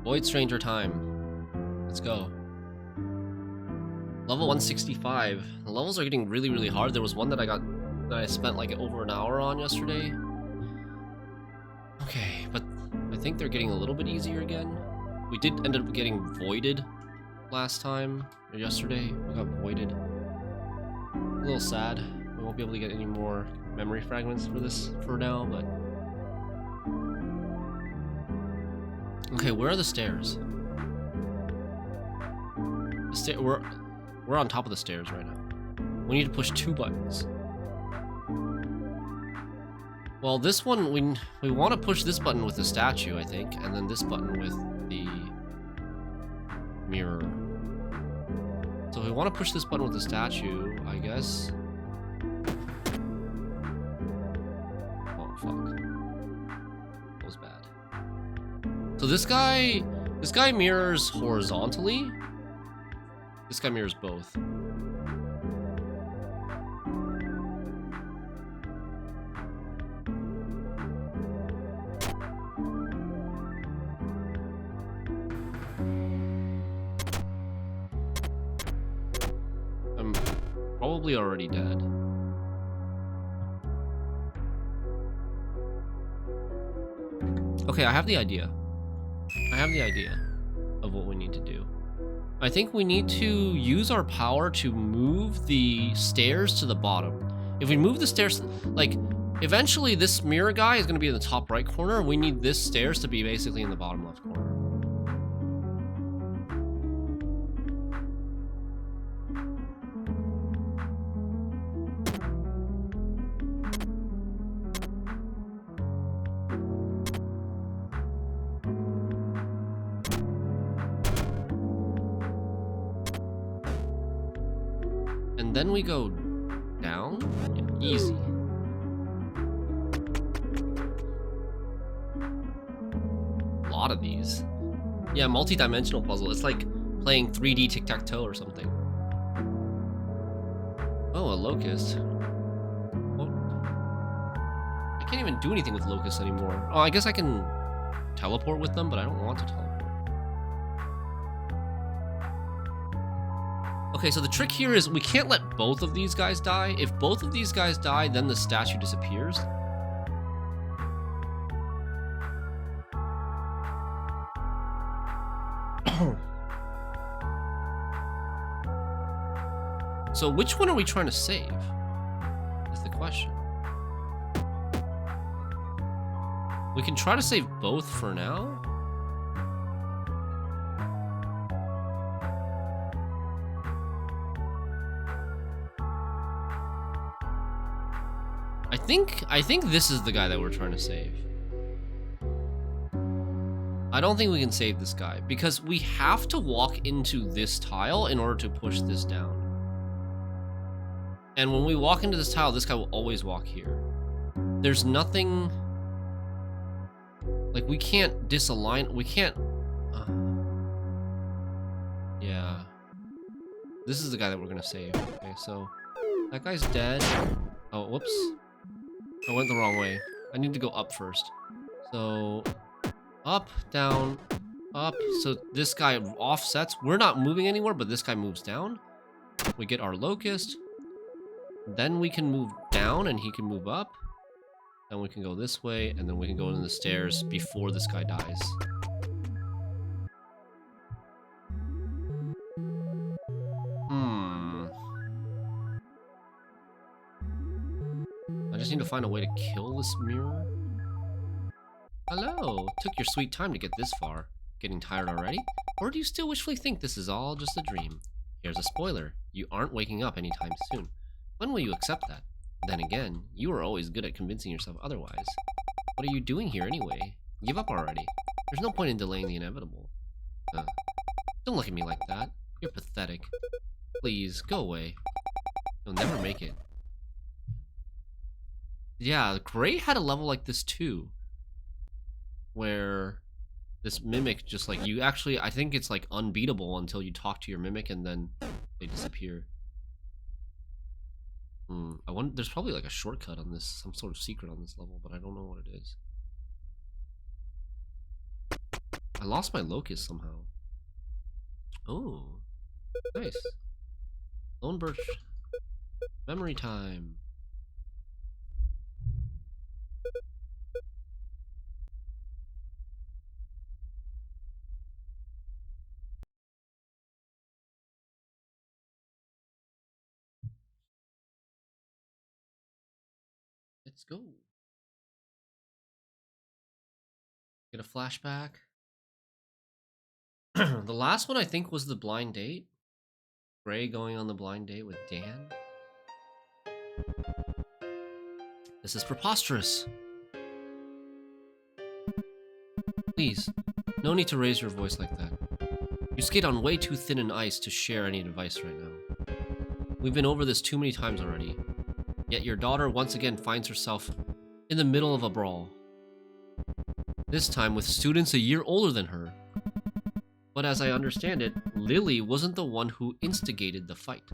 Void Stranger time. Let's go. Level 165. The levels are getting really, really hard. There was one that I spent like over an hour on yesterday. Okay, but I think they're getting a little bit easier again. We did end up getting voided last time, or yesterday. We got voided. A little sad. We won't be able to get any more memory fragments for this for now, but... Okay, where are the stairs? We're on top of the stairs right now. We need to push 2 buttons. Well, this one, we want to push this button with the statue, I think, and then this button with the mirror. So we want to push this button with the statue, I guess. Oh, fuck. That was bad. So this guy mirrors horizontally. This guy mirrors both. I'm probably already dead. Okay, I have the idea. Of what we need to do. I think we need to use our power to move the stairs to the bottom. If we move the stairs, like, eventually this mirror guy is going to be in the top right corner. We need this stairs to be basically in the bottom left corner. And then we go down? Yeah, easy. A lot of these. Yeah, multi-dimensional puzzle. It's like playing 3D tic-tac-toe or something. Oh, a locust. What? I can't even do anything with locusts anymore. Oh, I guess I can teleport with them, but I don't want to teleport. Okay, so the trick here is we can't let both of these guys die. If both of these guys die, then the statue disappears. So which one are we trying to save? Is the question. We can try to save both for now. I think this is the guy that we're trying to save. I don't think we can save this guy because we have to walk into this tile in order to push this down. And when we walk into this tile, this guy will always walk here. There's nothing... Like, we can't disalign... We can't... Yeah. This is the guy that we're gonna save. Okay, so... That guy's dead. Oh, whoops. I went the wrong way. I need to go up first. So, up, down, up. So this guy offsets. We're not moving anywhere, but this guy moves down. We get our locust. Then we can move down and he can move up. Then we can go this way and then we can go into the stairs before this guy dies. I just need to find a way to kill this mirror. Hello! Took your sweet time to get this far. Getting tired already? Or do you still wishfully think this is all just a dream? Here's a spoiler. You aren't waking up anytime soon. When will you accept that? Then again, you are always good at convincing yourself otherwise. What are you doing here anyway? Give up already. There's no point in delaying the inevitable. Don't look at me like that. You're pathetic. Please, go away. You'll never make it. Yeah, Gray had a level like this too. Where this mimic just like, you actually, I think it's like unbeatable until you talk to your mimic and then they disappear. I wonder, there's probably like a shortcut on this, some sort of secret on this level, but I don't know what it is. I lost my locus somehow. Oh, nice. Lone Birch. Memory time. Let's go. Get a flashback. The last one I think was the blind date. Gray going on the blind date with Dan. This is preposterous. Please, no need to raise your voice like that. You skate on way too thin an ice to share any advice right now. We've been over this too many times already. Yet your daughter once again finds herself in the middle of a brawl. This time with students a year older than her. But as I understand it, Lily wasn't the one who instigated the fight.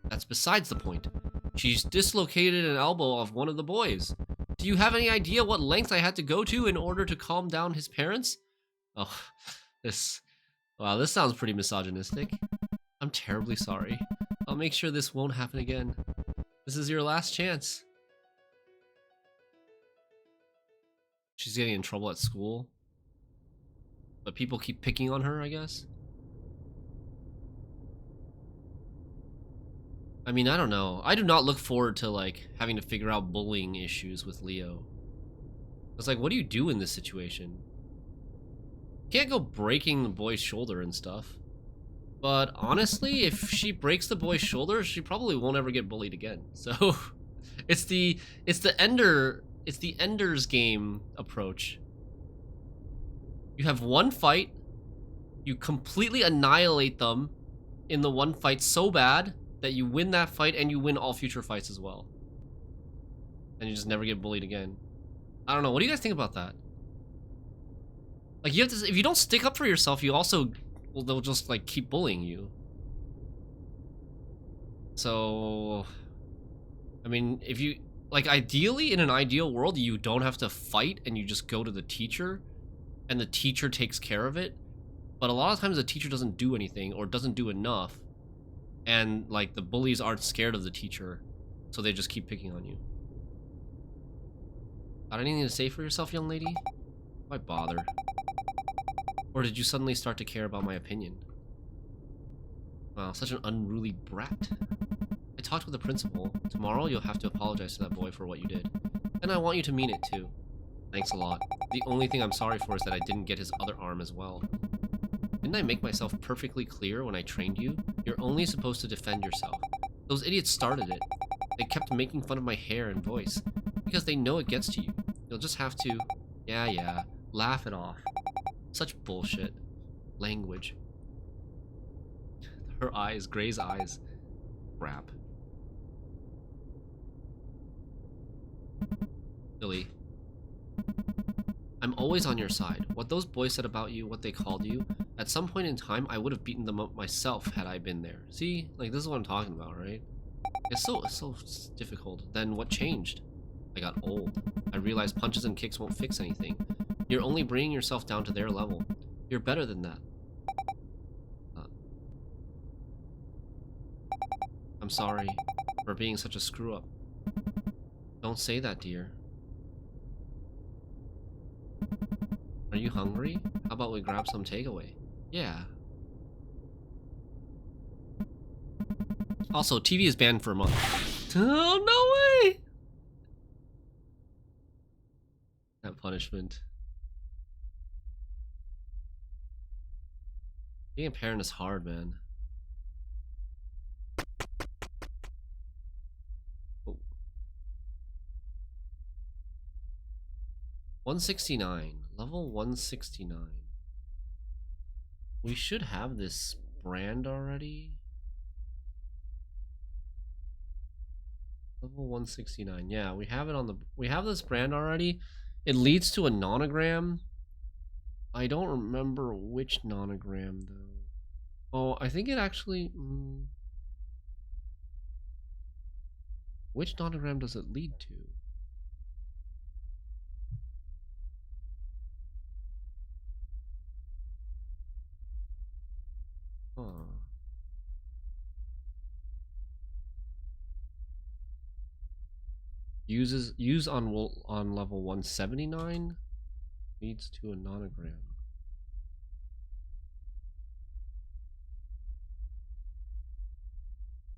That's besides the point. She's dislocated an elbow of one of the boys. Do you have any idea what lengths I had to go to in order to calm down his parents? Oh, wow, this sounds pretty misogynistic. I'm terribly sorry. I'll make sure this won't happen again. This is your last chance. She's getting in trouble at school. But people keep picking on her, I guess. I mean, I don't know. I do not look forward to, like, having to figure out bullying issues with Leo. It's like, what do you do in this situation? You can't go breaking the boy's shoulder and stuff. But honestly, if she breaks the boy's shoulder, she probably won't ever get bullied again. So it's the Ender's Game approach. You have one fight, you completely annihilate them in the one fight so bad that you win that fight and you win all future fights as well. And you just never get bullied again. I don't know, what do you guys think about that? Like, you have to, if you don't stick up for yourself, you also, well, they'll just like keep bullying you. So, I mean, if you, like, ideally in an ideal world, you don't have to fight and you just go to the teacher and the teacher takes care of it. But a lot of times the teacher doesn't do anything or doesn't do enough. And, like, the bullies aren't scared of the teacher, so they just keep picking on you. Got anything to say for yourself, young lady? Why bother? Or did you suddenly start to care about my opinion? Wow, such an unruly brat. I talked with the principal. Tomorrow you'll have to apologize to that boy for what you did. And I want you to mean it, too. Thanks a lot. The only thing I'm sorry for is that I didn't get his other arm as well. Didn't I make myself perfectly clear when I trained you? You're only supposed to defend yourself. Those idiots started it. They kept making fun of my hair and voice. Because they know it gets to you. You'll just have to, yeah, laugh it off. Such bullshit. Language. Her eyes, Gray's eyes. Crap. Billy. I'm always on your side. What those boys said about you, what they called you, at some point in time, I would have beaten them up myself had I been there. See? Like, this is what I'm talking about, right? It's so difficult. Then what changed? I got old. I realized punches and kicks won't fix anything. You're only bringing yourself down to their level. You're better than that. I'm sorry for being such a screw-up. Don't say that, dear. Are you hungry? How about we grab some takeaway? Yeah. Also, TV is banned for a month. Oh, no way! That punishment. Being a parent is hard, man. Oh. 169. Level 169. We should have this brand already. Level 169. Yeah, we have it on the... We have this brand already. It leads to a nonogram. I don't remember which nonogram, though. Oh, I think it actually... Which nonogram does it lead to? Use on level 179 leads to a nonogram.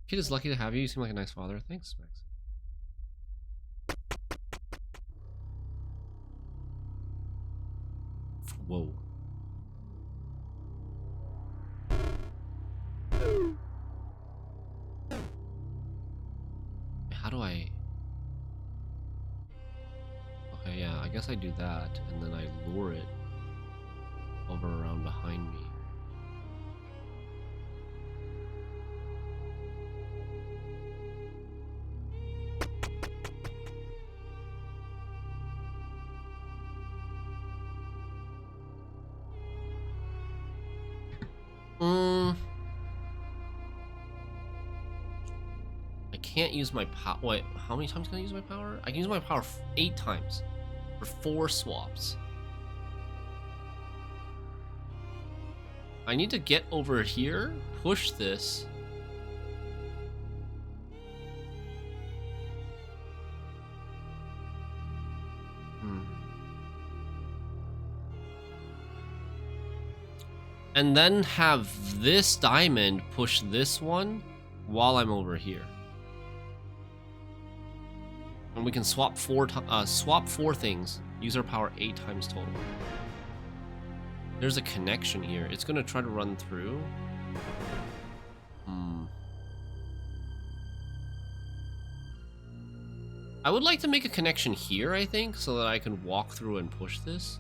Kid is lucky to have you. You seem like a nice father. Thanks, Max. Whoa. How do I... Okay, yeah, I guess I do that, and then I lure it over around behind me. I can't use my power. Wait, how many times can I use my power? I can use my power 8 times for 4 swaps. I need to get over here, push this. And then have this diamond push this one while I'm over here. And we can swap 4 things. Use our power 8 times total. There's a connection here. It's gonna try to run through. I would like to make a connection here, I think, so that I can walk through and push this.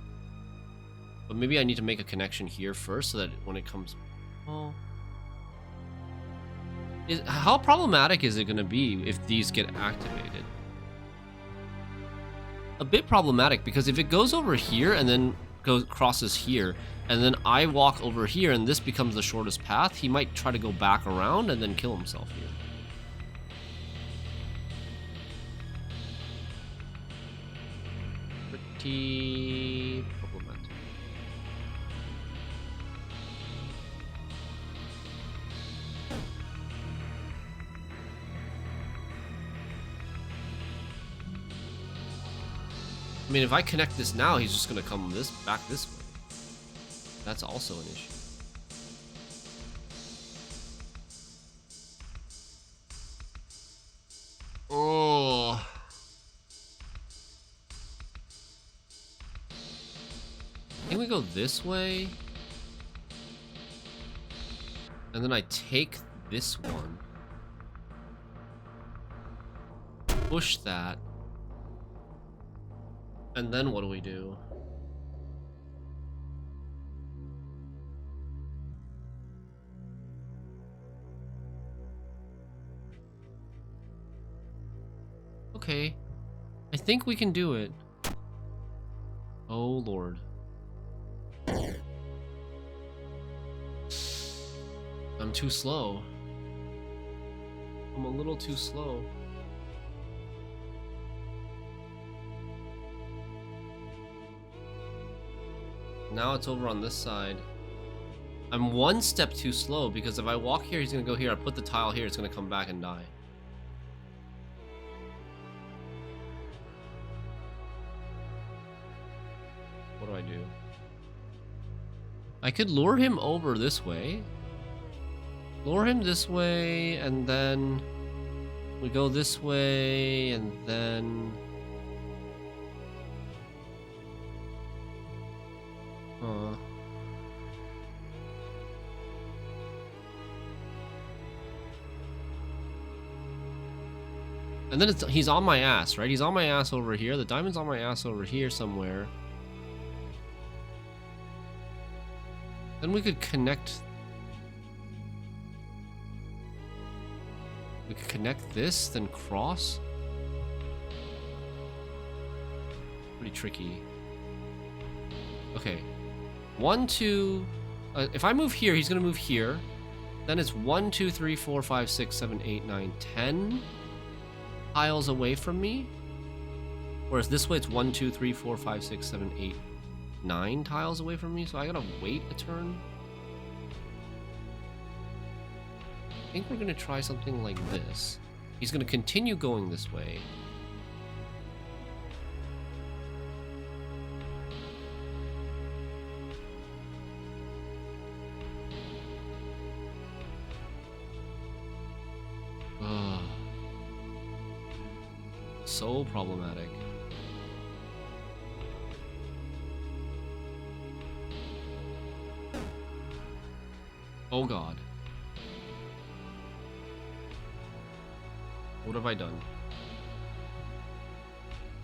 But maybe I need to make a connection here first so that when it comes... Oh. How problematic is it going to be if these get activated? A bit problematic, because if it goes over here and then crosses here, and then I walk over here and this becomes the shortest path, he might try to go back around and then kill himself here. Pretty problematic. I mean, if I connect this now, he's just gonna come back this way. That's also an issue. Oh. I think we go this way. And then I take this one. Push that. And then what do we do? Okay. I think we can do it. Oh, Lord. I'm too slow. I'm a little too slow. Now it's over on this side. I'm 1 step too slow because if I walk here, he's gonna go here. I put the tile here, it's gonna come back and die. What do I do? I could lure him over this way. Lure him this way, and then we go this way, and then... And then he's on my ass, right? He's on my ass over here. The diamond's on my ass over here somewhere. Then we could connect... We could connect this, then cross. Pretty tricky. Okay. 1, 2... if I move here, he's gonna move here. Then it's 1, 2, 3, 4, 5, 6, 7, 8, 9, 10 tiles away from me. Whereas this way it's 1, 2, 3, 4, 5, 6, 7, 8, 9 tiles away from me. So I gotta wait a turn. I think we're gonna try something like this. He's gonna continue going this way. so problematic. Oh god. What have I done?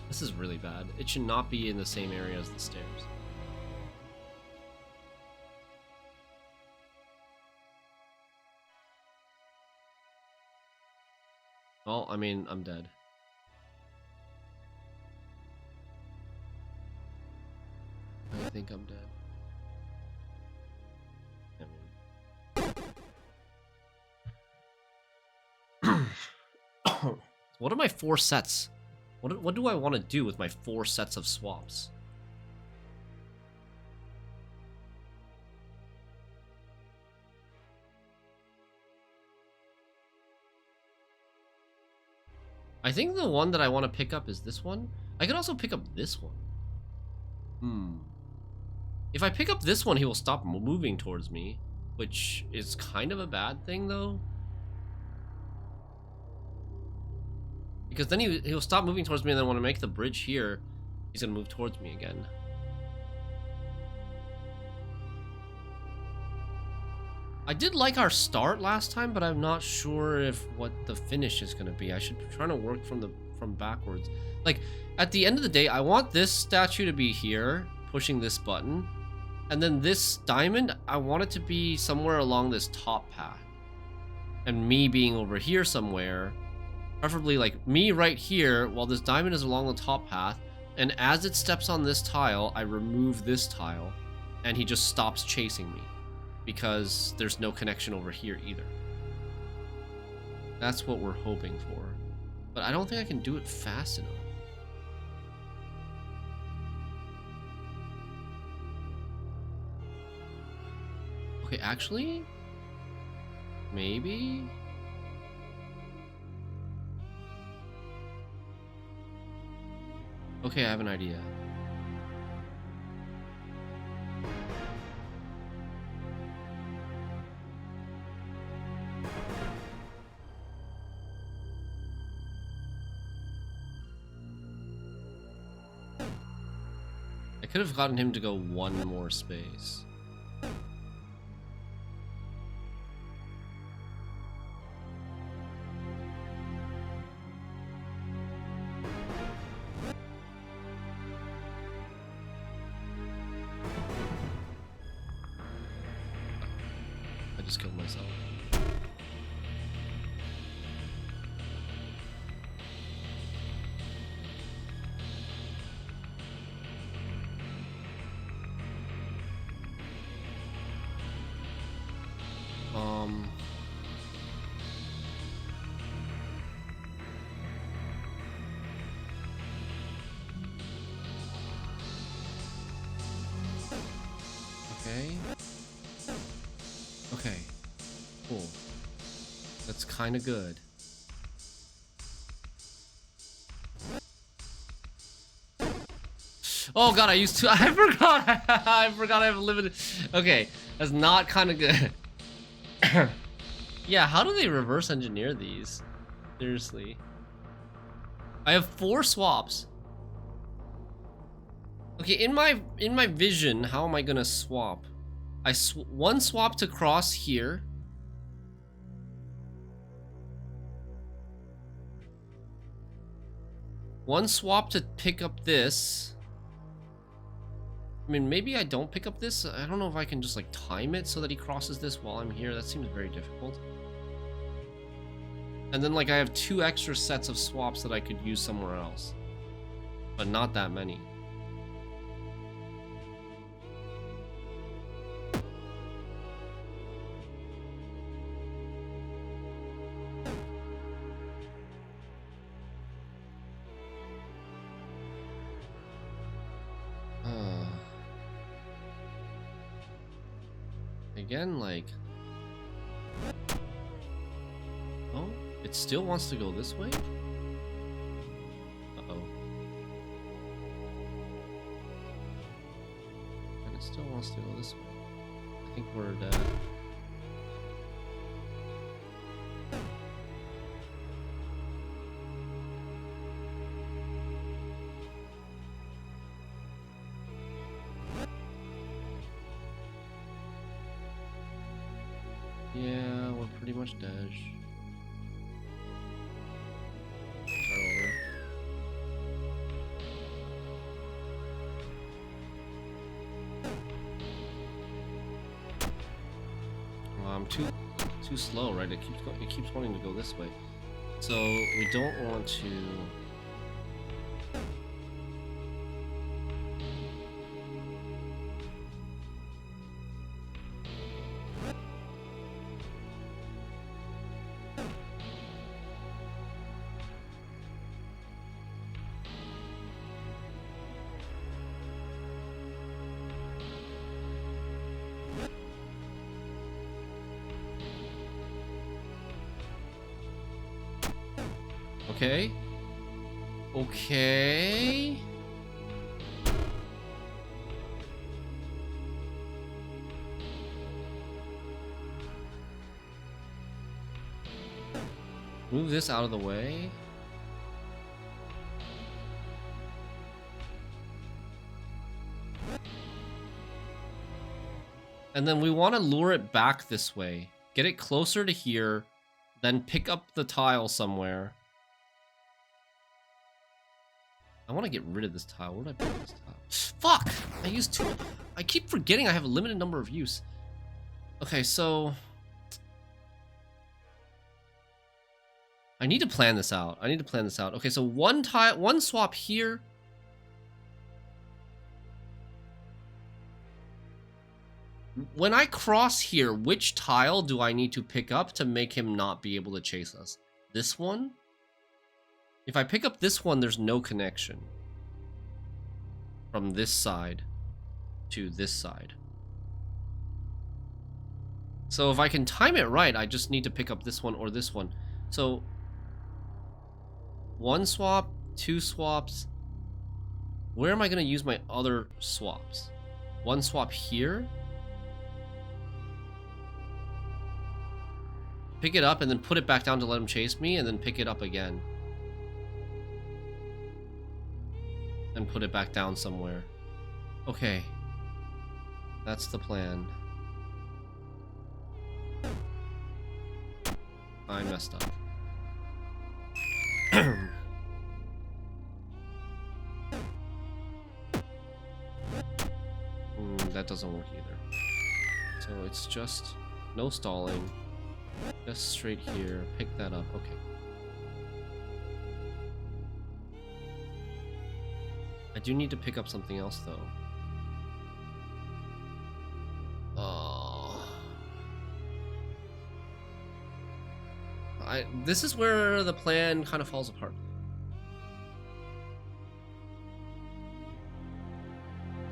This is really bad. It should not be in the same area as the stairs. Well, I mean, I'm dead. I think I'm dead. What are my 4 sets? What do I want to do with my 4 sets of swaps? I think the one that I want to pick up is this one. I could also pick up this one. If I pick up this one, he will stop moving towards me, which is kind of a bad thing, though. Because then he'll stop moving towards me, and then when I make the bridge here, he's gonna move towards me again. I did like our start last time, but I'm not sure if what the finish is gonna be. I should try to work from backwards. Like, at the end of the day, I want this statue to be here, pushing this button. And then this diamond, I want it to be somewhere along this top path. And me being over here somewhere. Preferably like me right here while this diamond is along the top path. And as it steps on this tile, I remove this tile. And he just stops chasing me. Because there's no connection over here either. That's what we're hoping for. But I don't think I can do it fast enough. Okay, actually, maybe. Okay, I have an idea. I could have gotten him to go one more space. I just killed myself. Okay. Okay. Cool. That's kind of good. Oh god, I used to. I forgot. I forgot I have a limited. Okay, that's not kind of good. Yeah, how do they reverse engineer these? Seriously. I have 4 swaps. Okay, in my vision, how am I gonna swap? One swap to cross here. One swap to pick up this. I mean, maybe I don't pick up this. I don't know if I can just like time it so that he crosses this while I'm here. That seems very difficult. And then like I have 2 extra sets of swaps that I could use somewhere else. But not that many. Again, like... Oh, it still wants to go this way? Uh-oh. And it still wants to go this way. I think we're dead. pretty much dead. Start over. I'm too slow, right? It keeps wanting to go this way. So we don't want to. Okay. Okay. Move this out of the way. And then we want to lure it back this way. Get it closer to here, then pick up the tile somewhere. I want to get rid of this tile. Where did I put this tile? Fuck! I used two. I keep forgetting I have a limited number of use. Okay, so I need to plan this out. Okay, so one tile, one swap here. When I cross here, which tile do I need to pick up to make him not be able to chase us? This one? If I pick up this one, there's no connection from this side to this side. So if I can time it right, I just need to pick up this one or this one. So one swap, two swaps. Where am I going to use my other swaps? One swap here. Pick it up and then put it back down to let him chase me, and then pick it up again. And put it back down somewhere. Okay. That's the plan. I messed up. That doesn't work either. So it's just no stalling. Just straight here. Pick that up. Okay. I do need to pick up something else, though. This is where the plan kind of falls apart.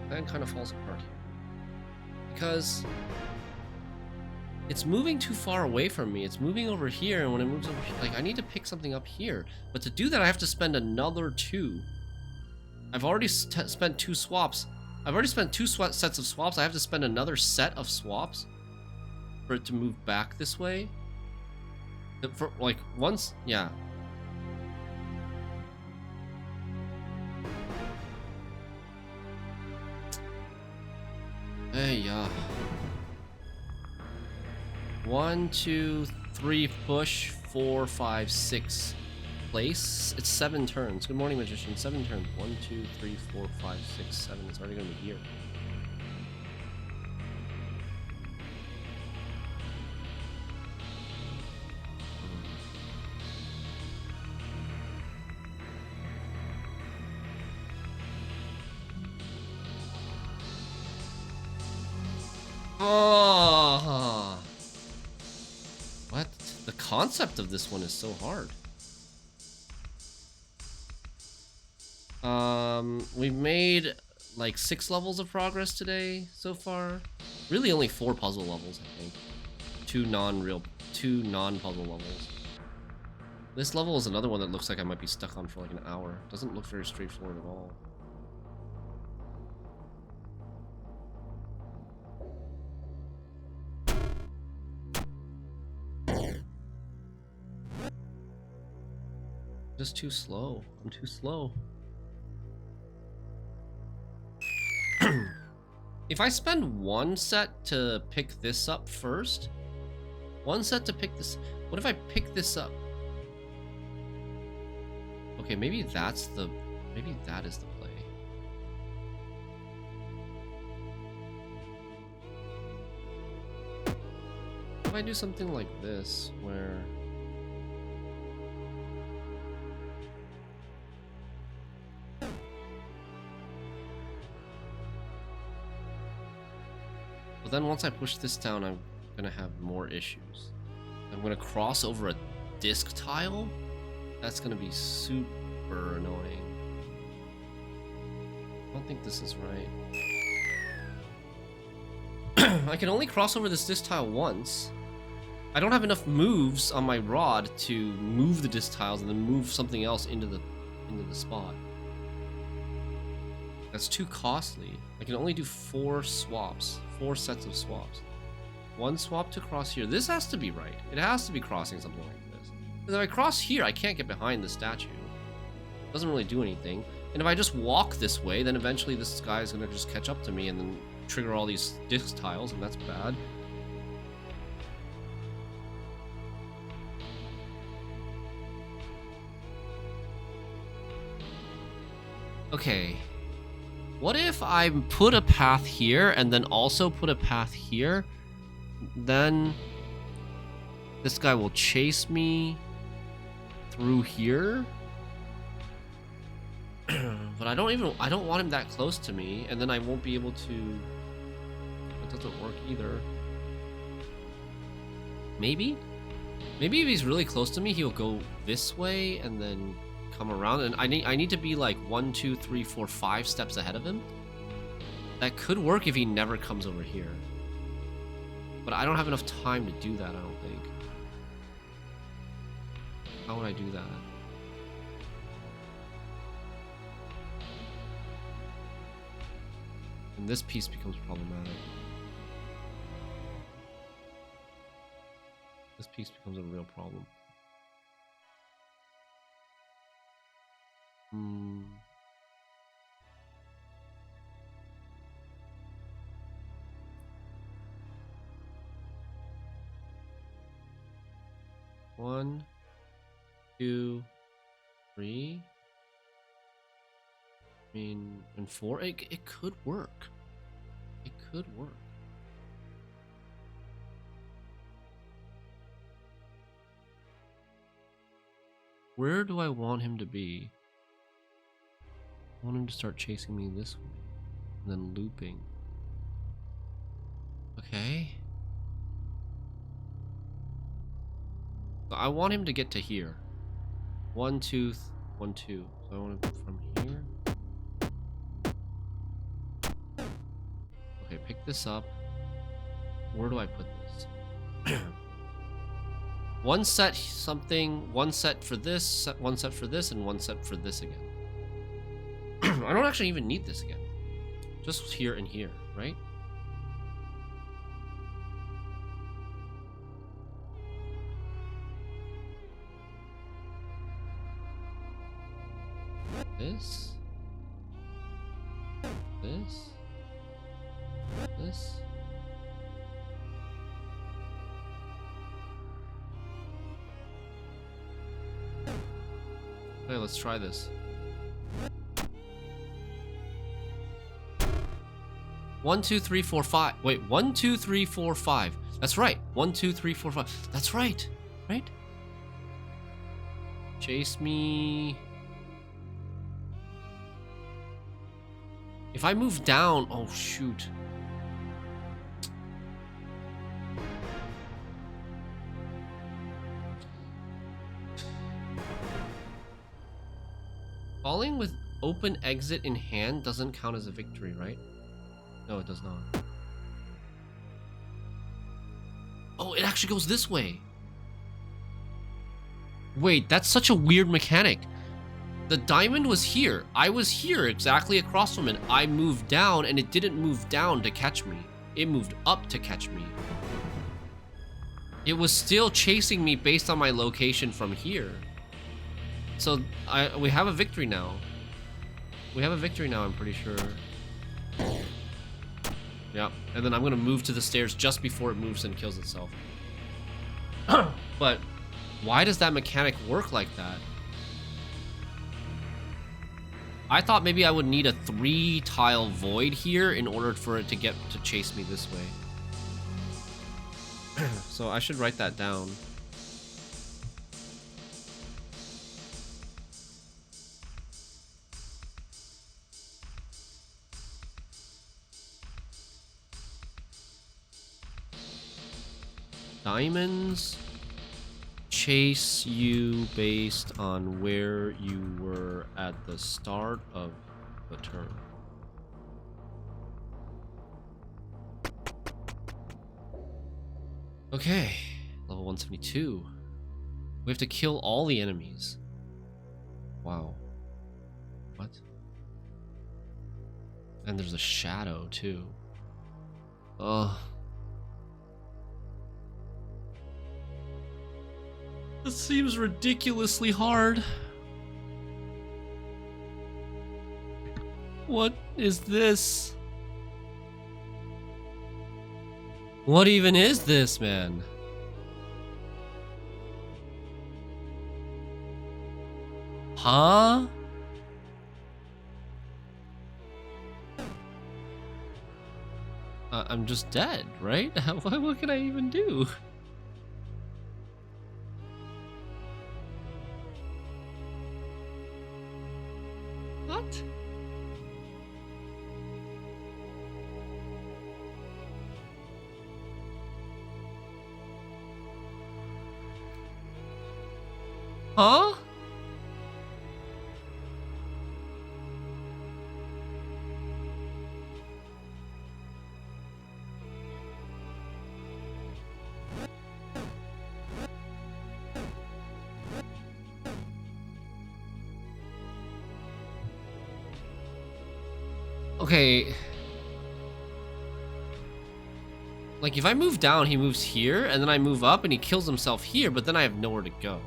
Plan kind of falls apart here. Because it's moving too far away from me. It's moving over here, and when it moves over here, like, I need to pick something up here. But to do that, I have to spend another 2. I've already spent 2 swaps. I've already spent 2 sets of swaps. I have to spend another set of swaps for it to move back this way. For, like, once, yeah. Hey, yeah. 1, 2, 3, push, 4, 5, 6, place. It's 7 turns. Good morning, magician. 7 turns. 1, 2, 3, 4, 5, 6, 7. It's already gonna be here. Oh, what? The concept of this one is so hard. We've made like 6 levels of progress today so far. Really only 4 puzzle levels, I think. 2 non-puzzle levels. This level is another one that looks like I might be stuck on for like an hour. Doesn't look very straightforward at all. Just too slow. I'm too slow. If I spend 1 set to pick this up first, One set to pick this. What if I pick this up? Okay, maybe that's the... Maybe that is the play. If I do something like this, where... But then once I push this down, I'm gonna have more issues. I'm gonna cross over a disc tile? That's gonna be super annoying. I don't think this is right. I can only cross over this disc tile once. I don't have enough moves on my rod to move the disc tiles and then move something else into the spot. That's too costly. I can only do 4 swaps, 4 sets of swaps. 1 swap to cross here. This has to be right. It has to be crossing something like this. Because if I cross here, I can't get behind the statue. It doesn't really do anything. And if I just walk this way, then eventually this guy is going to just catch up to me and then trigger all these disc tiles, and that's bad. Okay. What if I put a path here and then also put a path here? Then this guy will chase me through here. But I don't want him that close to me, and then I won't be able to... That doesn't work either. Maybe if he's really close to me, he'll go this way and then come around, and I need to be like 1, 2, 3, 4, 5 steps ahead of him. That could work if he never comes over here. But I don't have enough time to do that, I don't think. How would I do that? And this piece becomes problematic. This piece becomes a real problem. One, 2, 3. I mean, and 4. It could work. It could work. Where do I want him to be? I want him to start chasing me this way, and then looping. Okay. So I want him to get to here. 1, 2, 1, 2. So I want him from here. Okay, pick this up. Where do I put this? One set something, 1 set for this, 1 set for this, and 1 set for this again. I don't actually even need this again. Just here and here, right? This. This. This. Okay, let's try this. 1, 2, 3, 4, 5. Wait, 1, 2, 3, 4, 5. That's right. 1, 2, 3, 4, 5. That's right. Right? Chase me. If I move down, oh shoot. Falling with open exit in hand doesn't count as a victory, right? No, it does not. Oh, it actually goes this way. Wait, that's such a weird mechanic. The diamond was here. I was here exactly across from it. I moved down and it didn't move down to catch me. It moved up to catch me. It was still chasing me based on my location from here. So we have a victory now. We have a victory now, I'm pretty sure. Yeah, and then I'm gonna move to the stairs just before it moves and kills itself. But why does that mechanic work like that? I thought maybe I would need a 3-tile void here in order for it to get to chase me this way. So I should write that down. Diamonds chase you based on where you were at the start of the turn. Okay, level 172. We have to kill all the enemies. Wow. What? And there's a shadow too. Ugh. This seems ridiculously hard. What is this? What even is this, man? Huh? I'm just dead, right? What can I even do? What? Huh? Okay. Like, if I move down, he moves here, and then I move up, and he kills himself here, but then I have nowhere to go.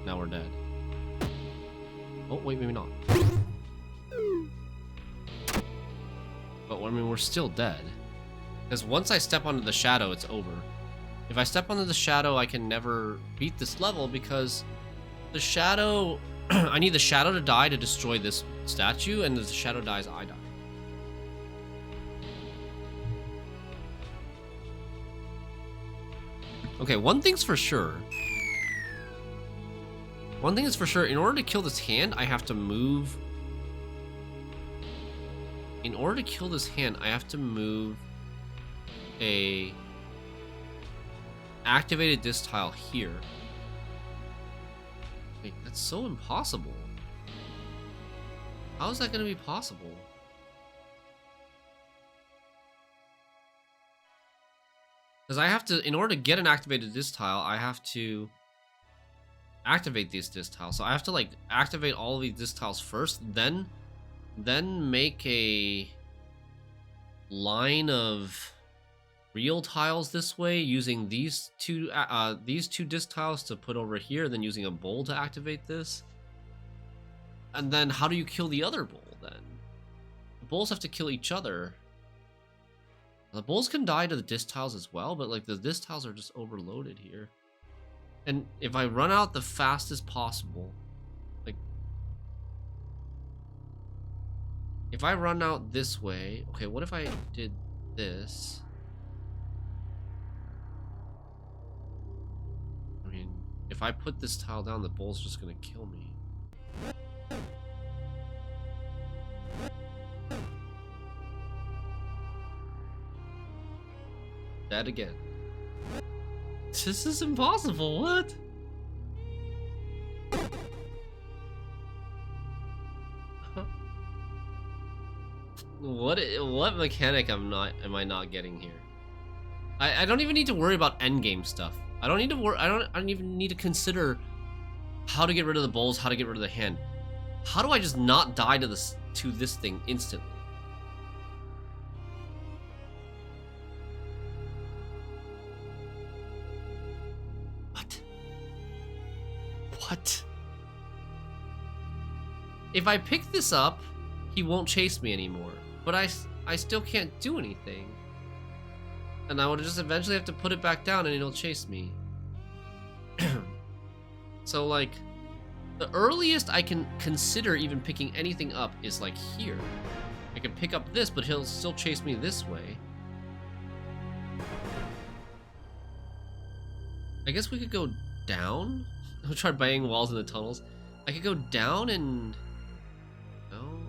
Now we're dead. Oh, wait, maybe not. But, I mean, we're still dead. Because once I step onto the shadow, it's over. If I step onto the shadow, I can never beat this level because the shadow... I need the shadow to die to destroy this statue, and if the shadow dies, I die. Okay, one thing's for sure. One thing is for sure, in order to kill this hand, I have to move... In order to kill this hand, I have to move a... activated this tile here. Wait, that's so impossible. How is that going to be possible? Because I have to, in order to get an activated this tile, I have to activate these disc tiles. So I have to like activate all of these disc tiles first, then make a line of real tiles this way using these two disc tiles to put over here, then using a bowl to activate this. And then how do you kill the other bowl then? The bowls have to kill each other. The bowls can die to the disc tiles as well, but like the disc tiles are just overloaded here. And if I run out the fastest possible, like if I run out this way, okay, what if I did this? I mean, if I put this tile down, the bowl's just gonna kill me. Dead again. This is impossible, what? What mechanic am I not getting here? I don't even need to worry about endgame stuff. I don't need to worry. I don't even need to consider how to get rid of the bowls, how to get rid of the hand. How do I just not die to this thing instantly? What? If I pick this up he won't chase me anymore. But I still can't do anything. And I would just eventually have to put it back down and it'll chase me. So like, the earliest I can consider even picking anything up is like here. I can pick up this, but he'll still chase me this way. I guess we could go down. I'll try banging walls in the tunnels. I could go down and... No.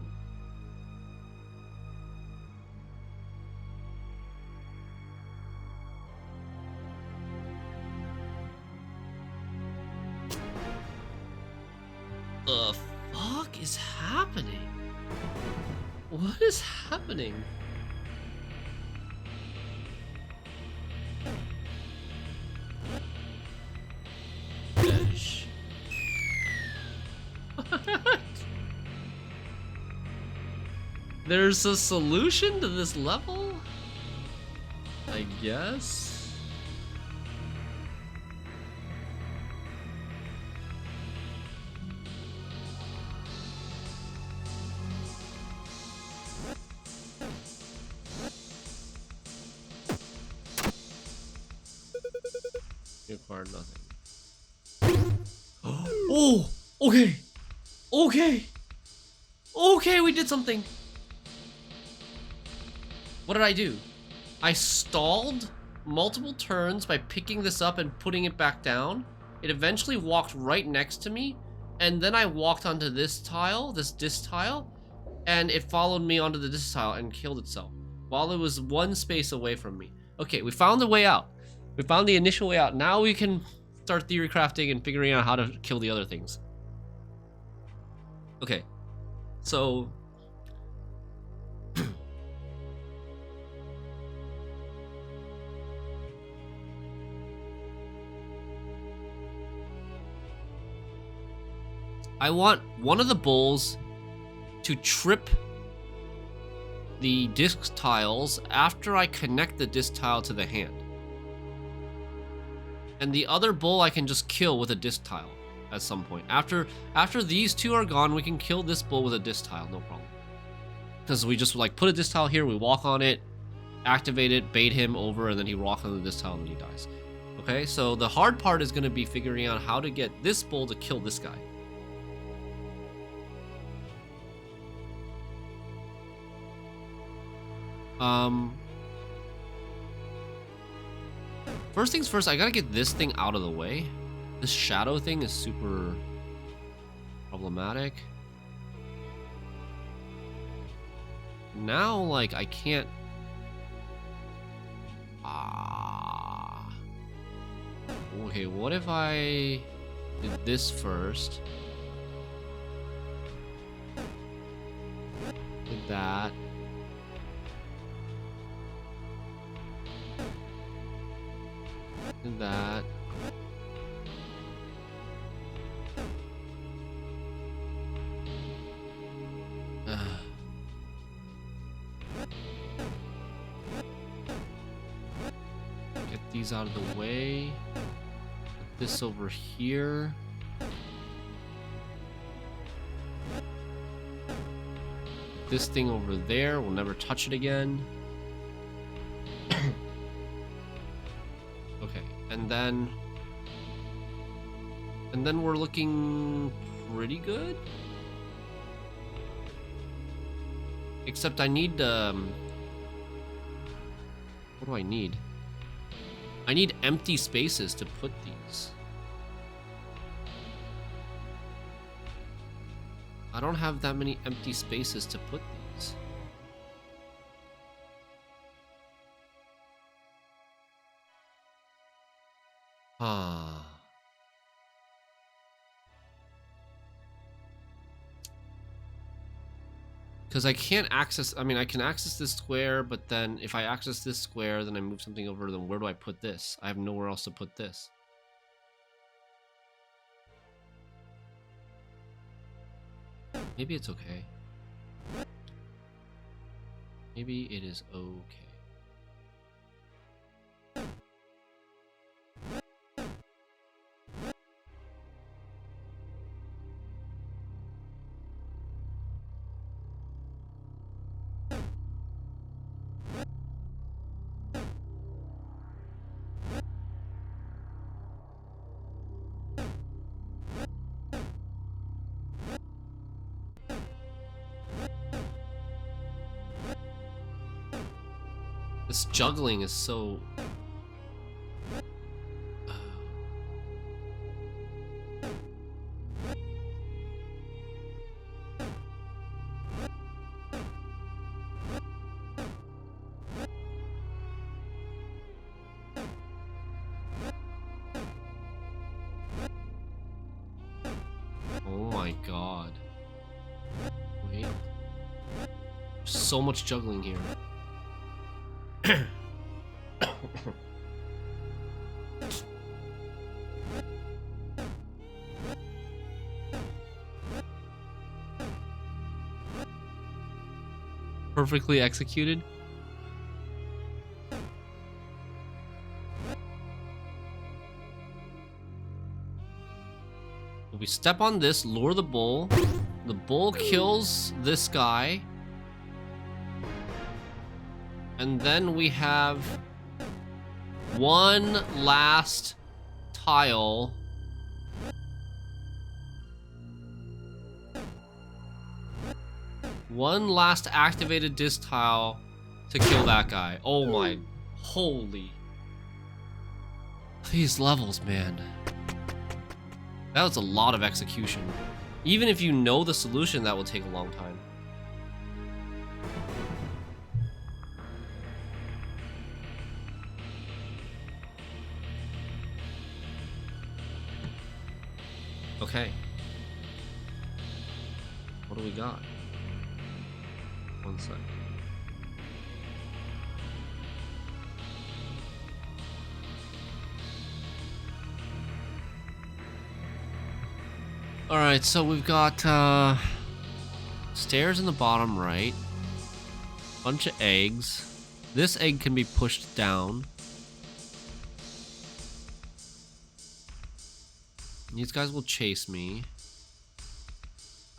The fuck is happening? What is happening? Gosh. What? There's a solution to this level? I guess? You acquired nothing. Oh! Okay! Okay! Okay, we did something! What did I do? I stalled multiple turns by picking this up and putting it back down. It eventually walked right next to me, and then I walked onto this tile, this disc tile, and it followed me onto the disc tile and killed itself while it was one space away from me. Okay, we found the way out. We found the initial way out. Now we can start theory crafting and figuring out how to kill the other things. Okay, so I want one of the bulls to trip the disc tiles after I connect the disc tile to the hand. And the other bull I can just kill with a disc tile at some point. After these two are gone, we can kill this bull with a disc tile, no problem. Because we just like put a disc tile here, we walk on it, activate it, bait him over, and then he walks on the disc tile and he dies. Okay, so the hard part is going to be figuring out how to get this bull to kill this guy. First things first, I gotta get this thing out of the way. This shadow thing is super problematic. Now, like, I can't... Okay, what if I did this first? Did that. Did that. Get these out of the way. Put this over here. Put this thing over there. We'll never touch it again. Okay, and then we're looking pretty good. Except I need what do I need? I need empty spaces to put these. I don't have that many empty spaces to put these. Because I can't access, I mean, I can access this square, but then if I access this square, then I move something over, then where do I put this? I have nowhere else to put this. Maybe it's okay. Maybe it is okay. This juggling is so... Oh my god. Wait. So much juggling here. Perfectly executed. We step on this, lure the bull. The bull kills this guy. And then we have one last tile. One last activated disc tile to kill that guy. Oh my, holy. These levels, man. That was a lot of execution. Even if you know the solution, that will take a long time. Okay. What do we got? One sec. Alright, so we've got stairs in the bottom right. Bunch of eggs. This egg can be pushed down. These guys will chase me.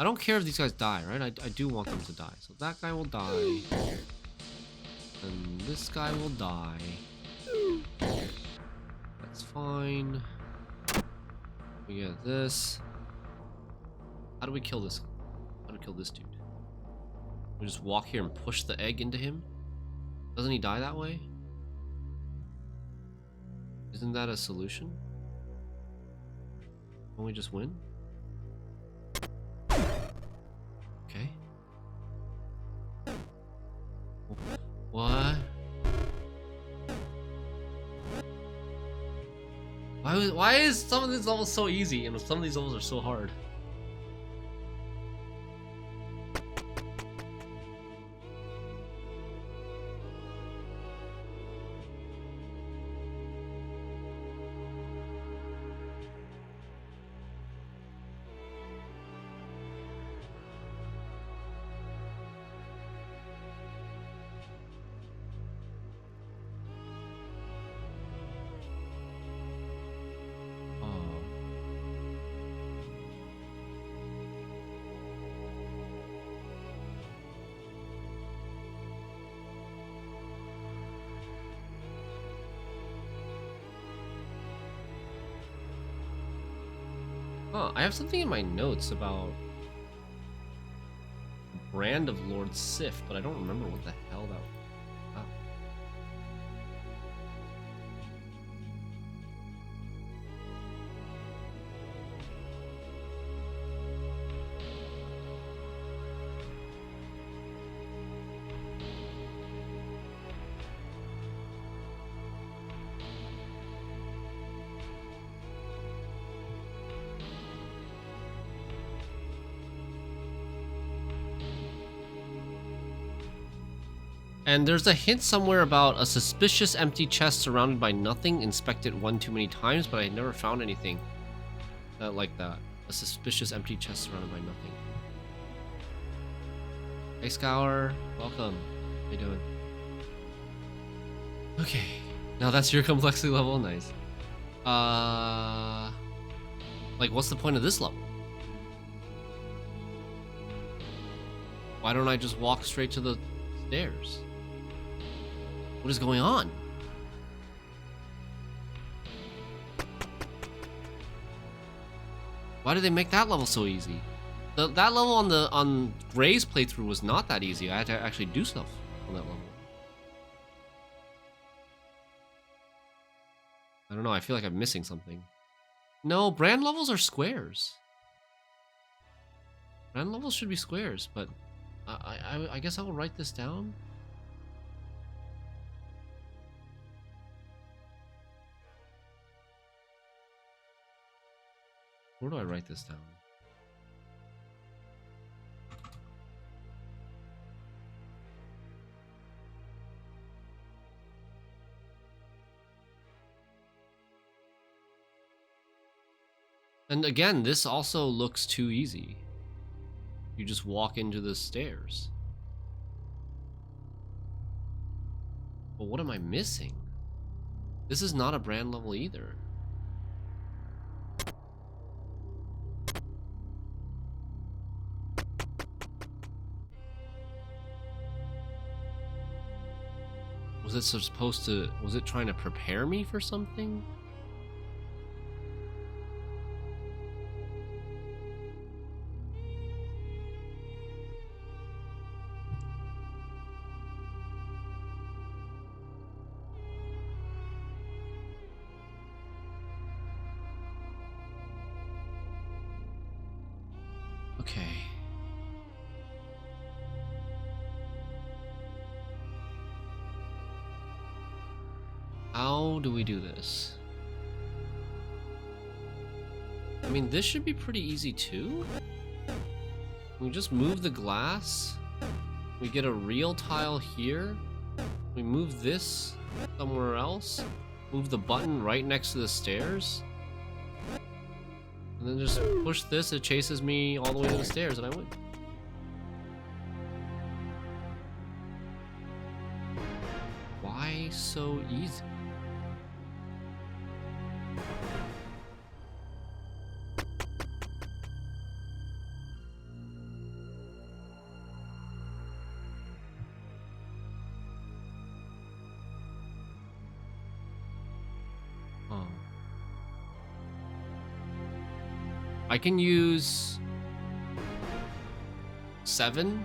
I don't care if these guys die, right? I do want them to die. So that guy will die. And this guy will die. That's fine. We get this. How do we kill this? How do we kill this dude? We just walk here and push the egg into him? Doesn't he die that way? Isn't that a solution? Don't we just win? Okay. What? Why is some of these levels so easy and some of these levels are so hard? Huh, I have something in my notes about the brand of Lord Sif, but I don't remember what the hell that was. And there's a hint somewhere about a suspicious empty chest surrounded by nothing. Inspect it one too many times, but I never found anything like that. A suspicious empty chest surrounded by nothing. Hey Scour, welcome. How you doing? Okay, now that's your complexity level. Nice. Like, what's the point of this level? Why don't I just walk straight to the stairs? What is going on? Why did they make that level so easy? That level on Gray's playthrough was not that easy. I had to actually do stuff on that level. I don't know, I feel like I'm missing something. No, brand levels are squares. Brand levels should be squares, but I guess I will write this down. Where do I write this down? And again, this also looks too easy. You just walk into the stairs. But what am I missing? This is not a brand level either. Was it supposed to, was it trying to prepare me for something? Okay. How do we do this? I mean, this should be pretty easy too. We just move the glass. We get a real tile here. We move this somewhere else. Move the button right next to the stairs. And then just push this, it chases me all the way to the stairs and I win. Why so easy? I can use 7.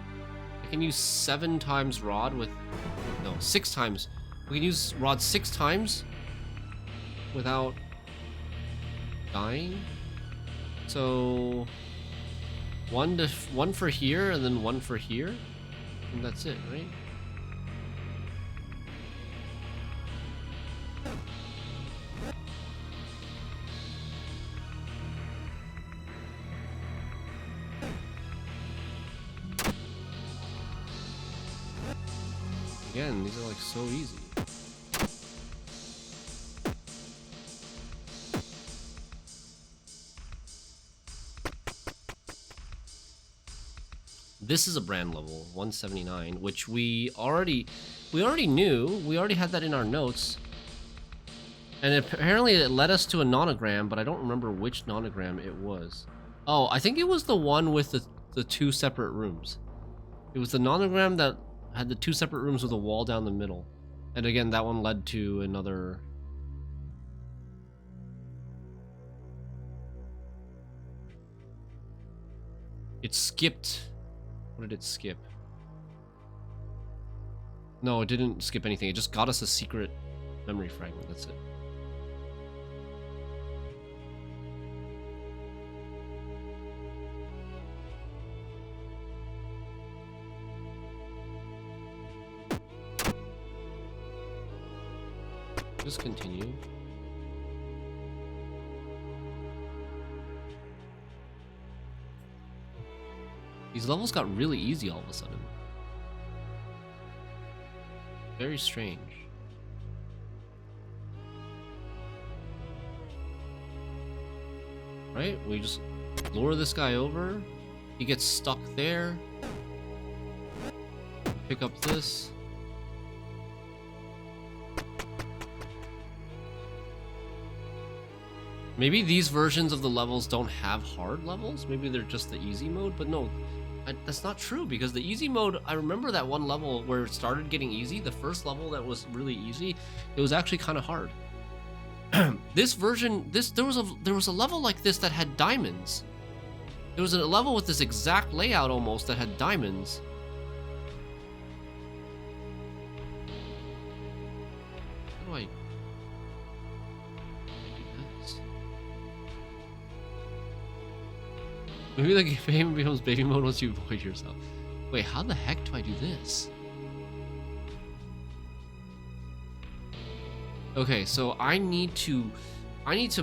I can use 7 times rod with, no, 6 times. We can use rod 6 times without dying. So one for here and then 1 for here, and that's it, right? Again, these are like so easy. This is a brand level, 179, which we already knew. We already had that in our notes. And apparently it led us to a nonogram, but I don't remember which nonogram it was. Oh, I think it was the one with the 2 separate rooms. It was the nonogram that had the 2 separate rooms with a wall down the middle. And again, that one led to another... It skipped... What did it skip? No, it didn't skip anything. It just got us a secret memory fragment. That's it. Just continue. These levels got really easy all of a sudden. Very strange. Right? We just lure this guy over. He gets stuck there. Pick up this. Maybe these versions of the levels don't have hard levels. Maybe they're just the easy mode. But no, that's not true, because the easy mode, I remember that one level where it started getting easy. The first level that was really easy, it was actually kind of hard. This version, there was a level like this that had diamonds. There was a level with this exact layout almost that had diamonds. How do I... Maybe the game becomes baby mode once you void yourself. Wait, how the heck do I do this? Okay, so I need to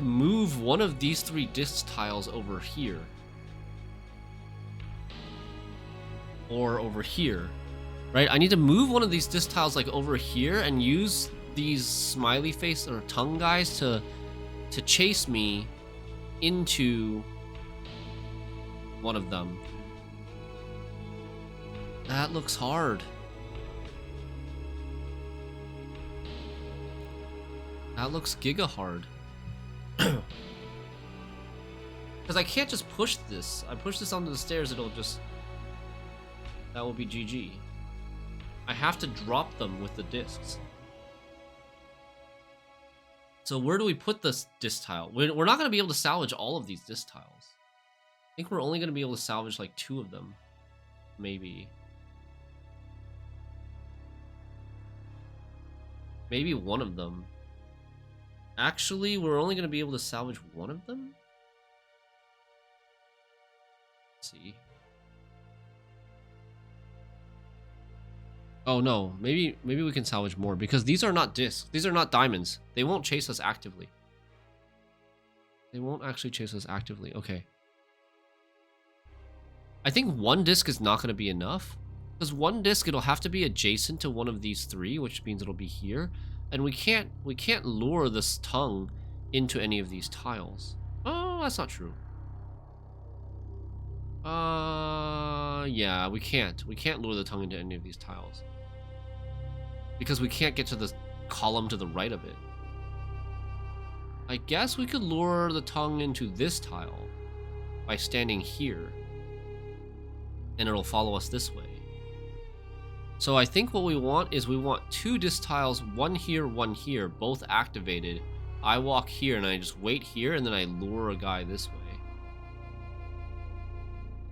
move one of these 3 disc tiles over here. Or over here. Right? I need to move one of these disc tiles like over here and use these smiley face or tongue guys to chase me into one of them. That looks hard. That looks giga hard. Because I can't just push this. I push this onto the stairs, it'll just... That will be GG. I have to drop them with the discs. So where do we put this disc tile? We're not going to be able to salvage all of these disc tiles. I think we're only going to be able to salvage like 2 of them. Maybe. Maybe 1 of them. Actually, we're only going to be able to salvage 1 of them? Let's see. Oh no, maybe we can salvage more because these are not discs. These are not diamonds. They won't chase us actively. They won't actually chase us actively. Okay. I think 1 disc is not going to be enough. Because 1 disc, it'll have to be adjacent to one of these 3, which means it'll be here. And we can't lure this tongue into any of these tiles. Oh, that's not true. Yeah, we can't. We can't lure the tongue into any of these tiles. Because we can't get to the column to the right of it. I guess we could lure the tongue into this tile by standing here. And it'll follow us this way. So I think what we want is we want 2 disc tiles, 1 here, 1 here, both activated. I walk here and I just wait here and then I lure a guy this way.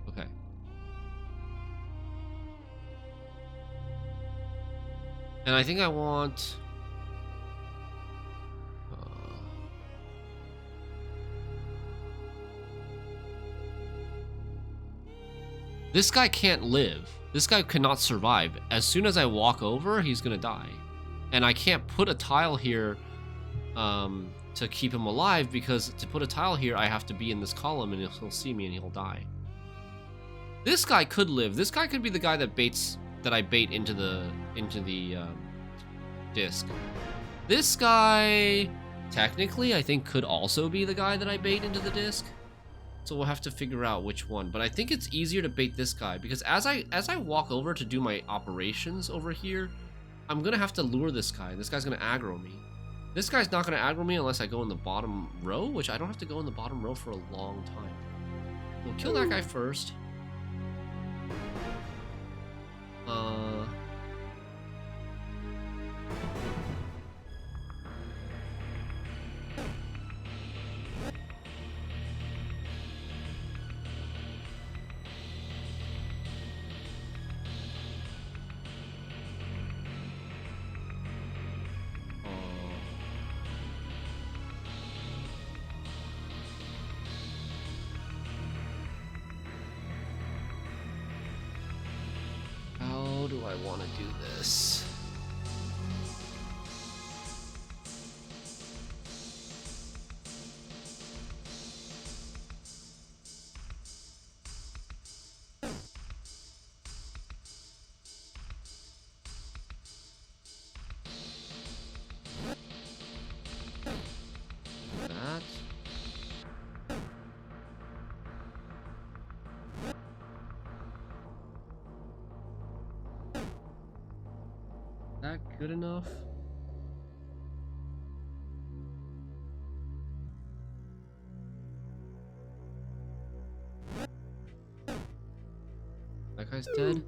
Okay. And I think I want... This guy can't live. This guy cannot survive. As soon as I walk over, he's gonna die. And I can't put a tile here to keep him alive, because to put a tile here, I have to be in this column and he'll see me and he'll die. This guy could live. This guy could be the guy that I bait into the disc. This guy, technically, I think could also be the guy that I bait into the disc. So we'll have to figure out which one. But I think it's easier to bait this guy, because as I walk over to do my operations over here, I'm gonna have to lure this guy. This guy's gonna aggro me. This guy's not gonna aggro me unless I go in the bottom row, which I don't have to go in the bottom row for a long time. We'll kill that guy first. How do I want to do this? That. That good enough? That guy's dead?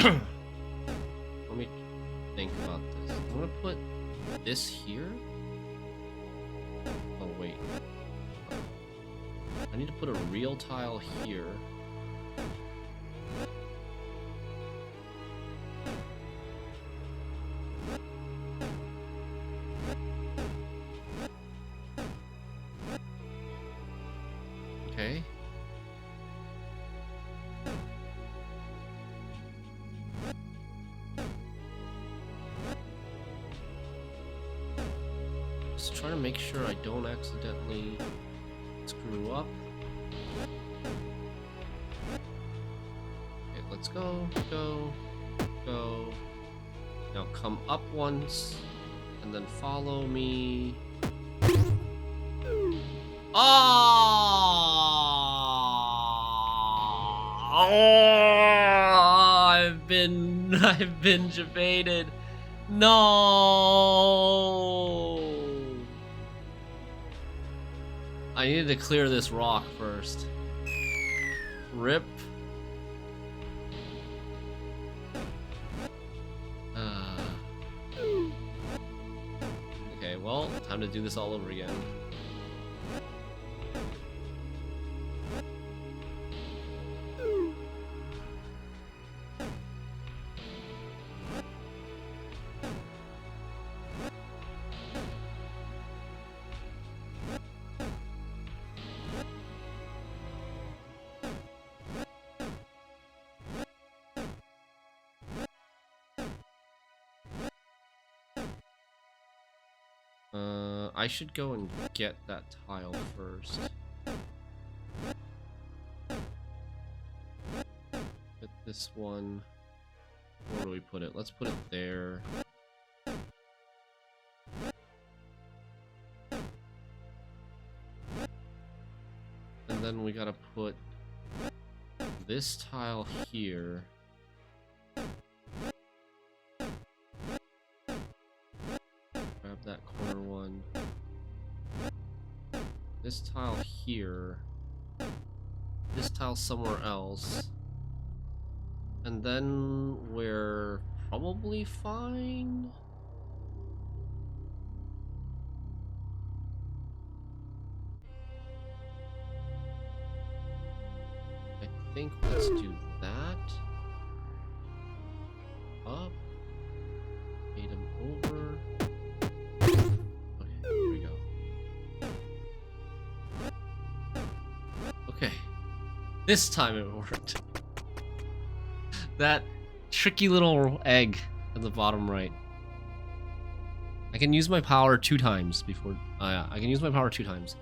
Let me think about this. I'm gonna put this here. Oh wait. I need to put a real tile here. Okay. Just trying to make sure I don't accidentally screw up. Okay, let's go, go, go. Now come up once, and then follow me. Oh, I've been jebaited. No. I needed to clear this rock first. Rip. Okay, well, time to do this all over again. I should go and get that tile first. Get this one. Where do we put it? Let's put it there. And then we gotta put this tile here. Grab that corner one. This tile here. This tile somewhere else. And then we're probably fine. I think let's do that. Up. 8 him over. Okay, here we go. Okay. This time it worked. That tricky little egg at the bottom right. I can use my power 2 times before... yeah, I can use my power 2 times.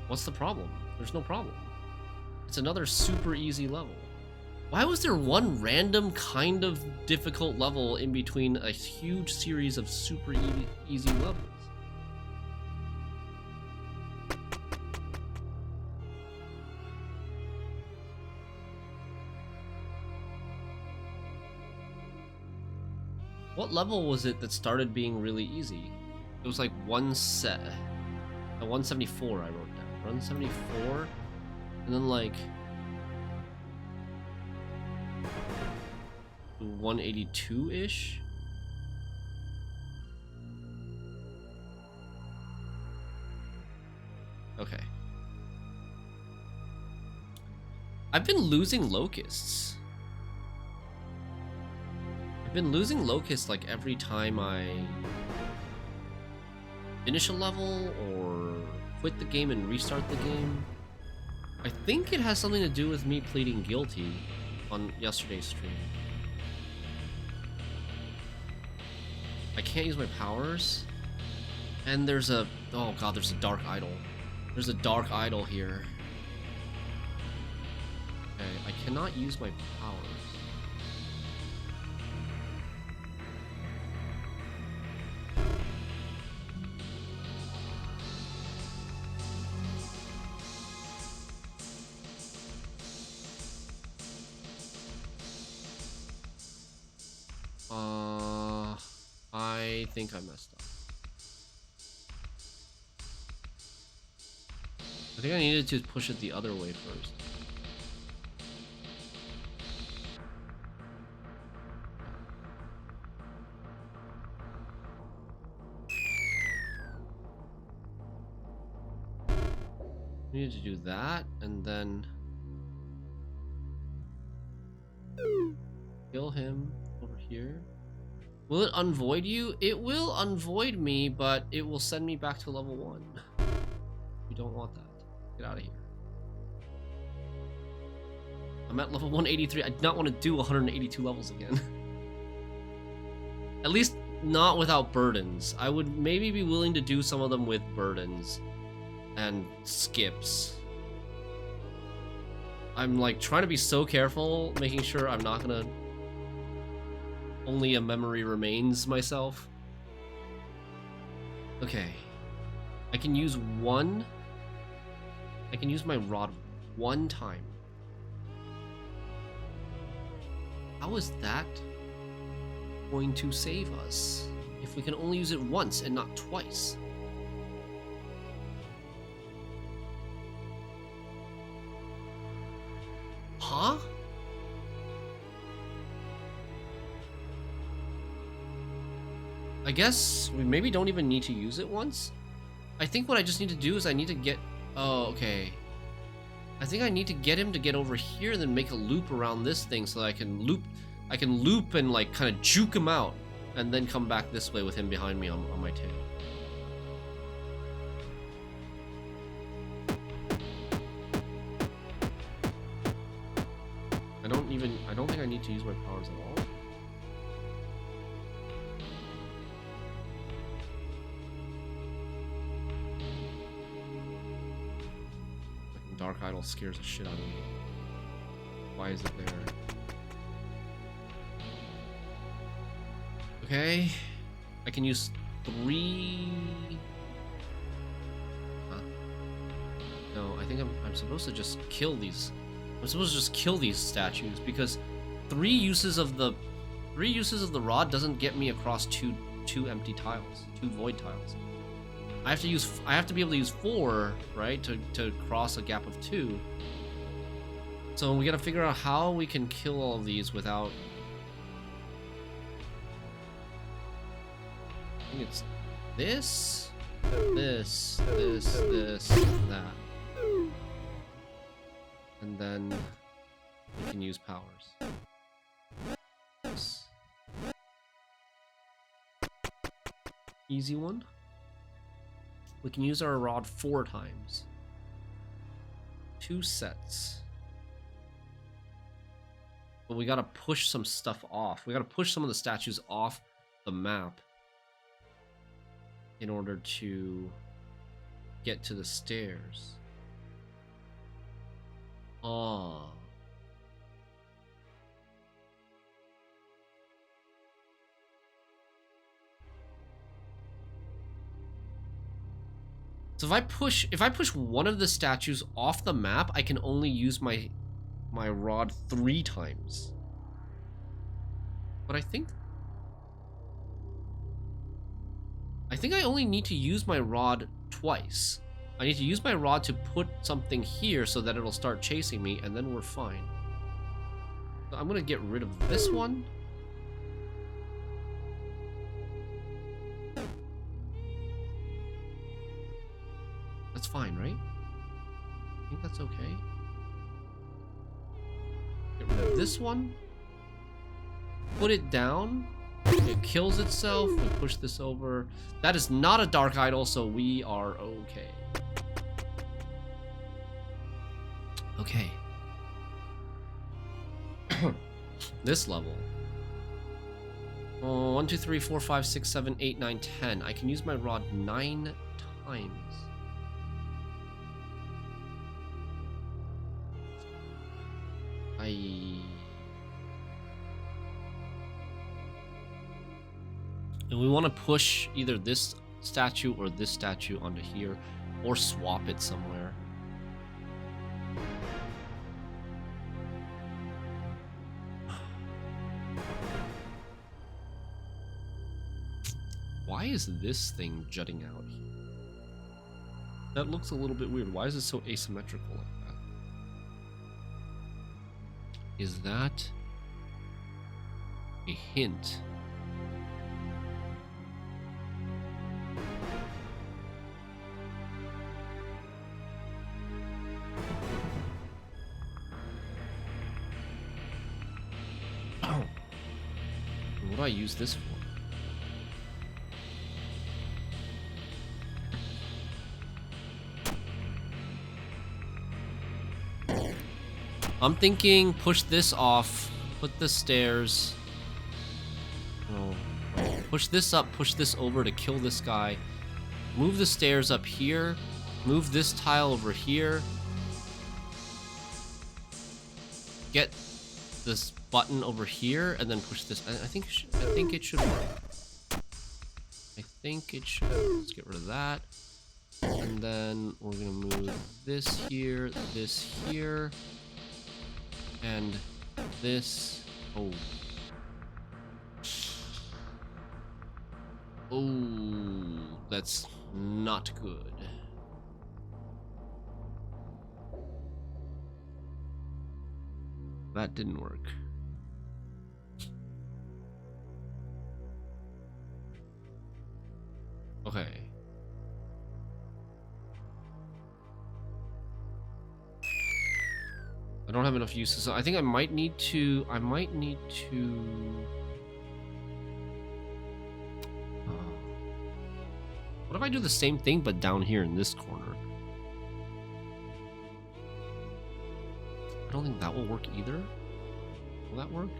What's the problem? There's no problem. It's another super easy level. Why was there one random kind of difficult level in between a huge series of super easy levels? What level was it that started being really easy? It was like 174 I wrote down. 174? And then like 182-ish? Okay. I've been losing locusts. I've been losing locusts like every time I finish a level or quit the game and restart the game. I think it has something to do with me pleading guilty on yesterday's stream. I can't use my powers. And there's a... oh god, there's a dark idol. There's a dark idol here. Okay, I cannot use my powers. I think I messed up. I think I needed to push it the other way first. We need to do that, and then kill him over here. Will it unvoid you? It will unvoid me, but it will send me back to level 1. We don't want that. Get out of here. I'm at level 183. I do not want to do 182 levels again. At least not without burdens. I would maybe be willing to do some of them with burdens and skips. I'm like trying to be so careful, making sure I'm not gonna only a memory remains myself. Okay. I can use one. I can use my rod one time. How is that going to save us if we can only use it once and not twice? Huh? I guess we maybe don't even need to use it once. I think what I just need to do is I need to get... Oh, okay. I think I need to get him to get over here and then make a loop around this thing so that I can loop and like kind of juke him out and then come back this way with him behind me on my tail. I don't think I need to use my powers at all. Dark Idol scares the shit out of me. Why is it there? Okay. I can use 3... Huh? No, I think I'm supposed to just kill these. I'm supposed to just kill these statues because 3 uses of the rod doesn't get me across two empty tiles, 2 void tiles. I have to be able to use 4, right, to cross a gap of 2. So we gotta figure out how we can kill all of these without... I think it's this, and that. And then we can use powers. Yes. Easy one. We can use our rod 4 times. 2 sets. But we gotta push some stuff off. We gotta push some of the statues off the map in order to get to the stairs. Oh. So if I push one of the statues off the map, I can only use my rod 3 times. But I think I only need to use my rod twice. I need to use my rod to put something here so that it'll start chasing me, and then we're fine. So I'm gonna get rid of this one. That's fine, right? I think that's okay. Get rid of this one. Put it down. It kills itself. We push this over. That is not a Dark Idol, so we are okay. Okay. This level. Oh, 1, 2, 3, 4, 5, 6, 7, 8, 9, 10. I can use my rod 9 times. And we want to push either this statue or this statue onto here, or swap it somewhere. Why is this thing jutting out here? That looks a little bit weird. Why is it so asymmetrical like that? Is that a hint? What do I use this for? I'm thinking push this off, put the stairs. Oh, push this up, push this over to kill this guy. Move the stairs up here. Move this tile over here. Get this button over here, and then push this. I think it should work. I think it should. Let's get rid of that. And then we're gonna move this here, and this. Oh. Oh, that's not good. That didn't work. Okay. I don't have enough uses. So I think I might need to. What if I do the same thing but down here in this corner? I don't think that will work either. Will that work?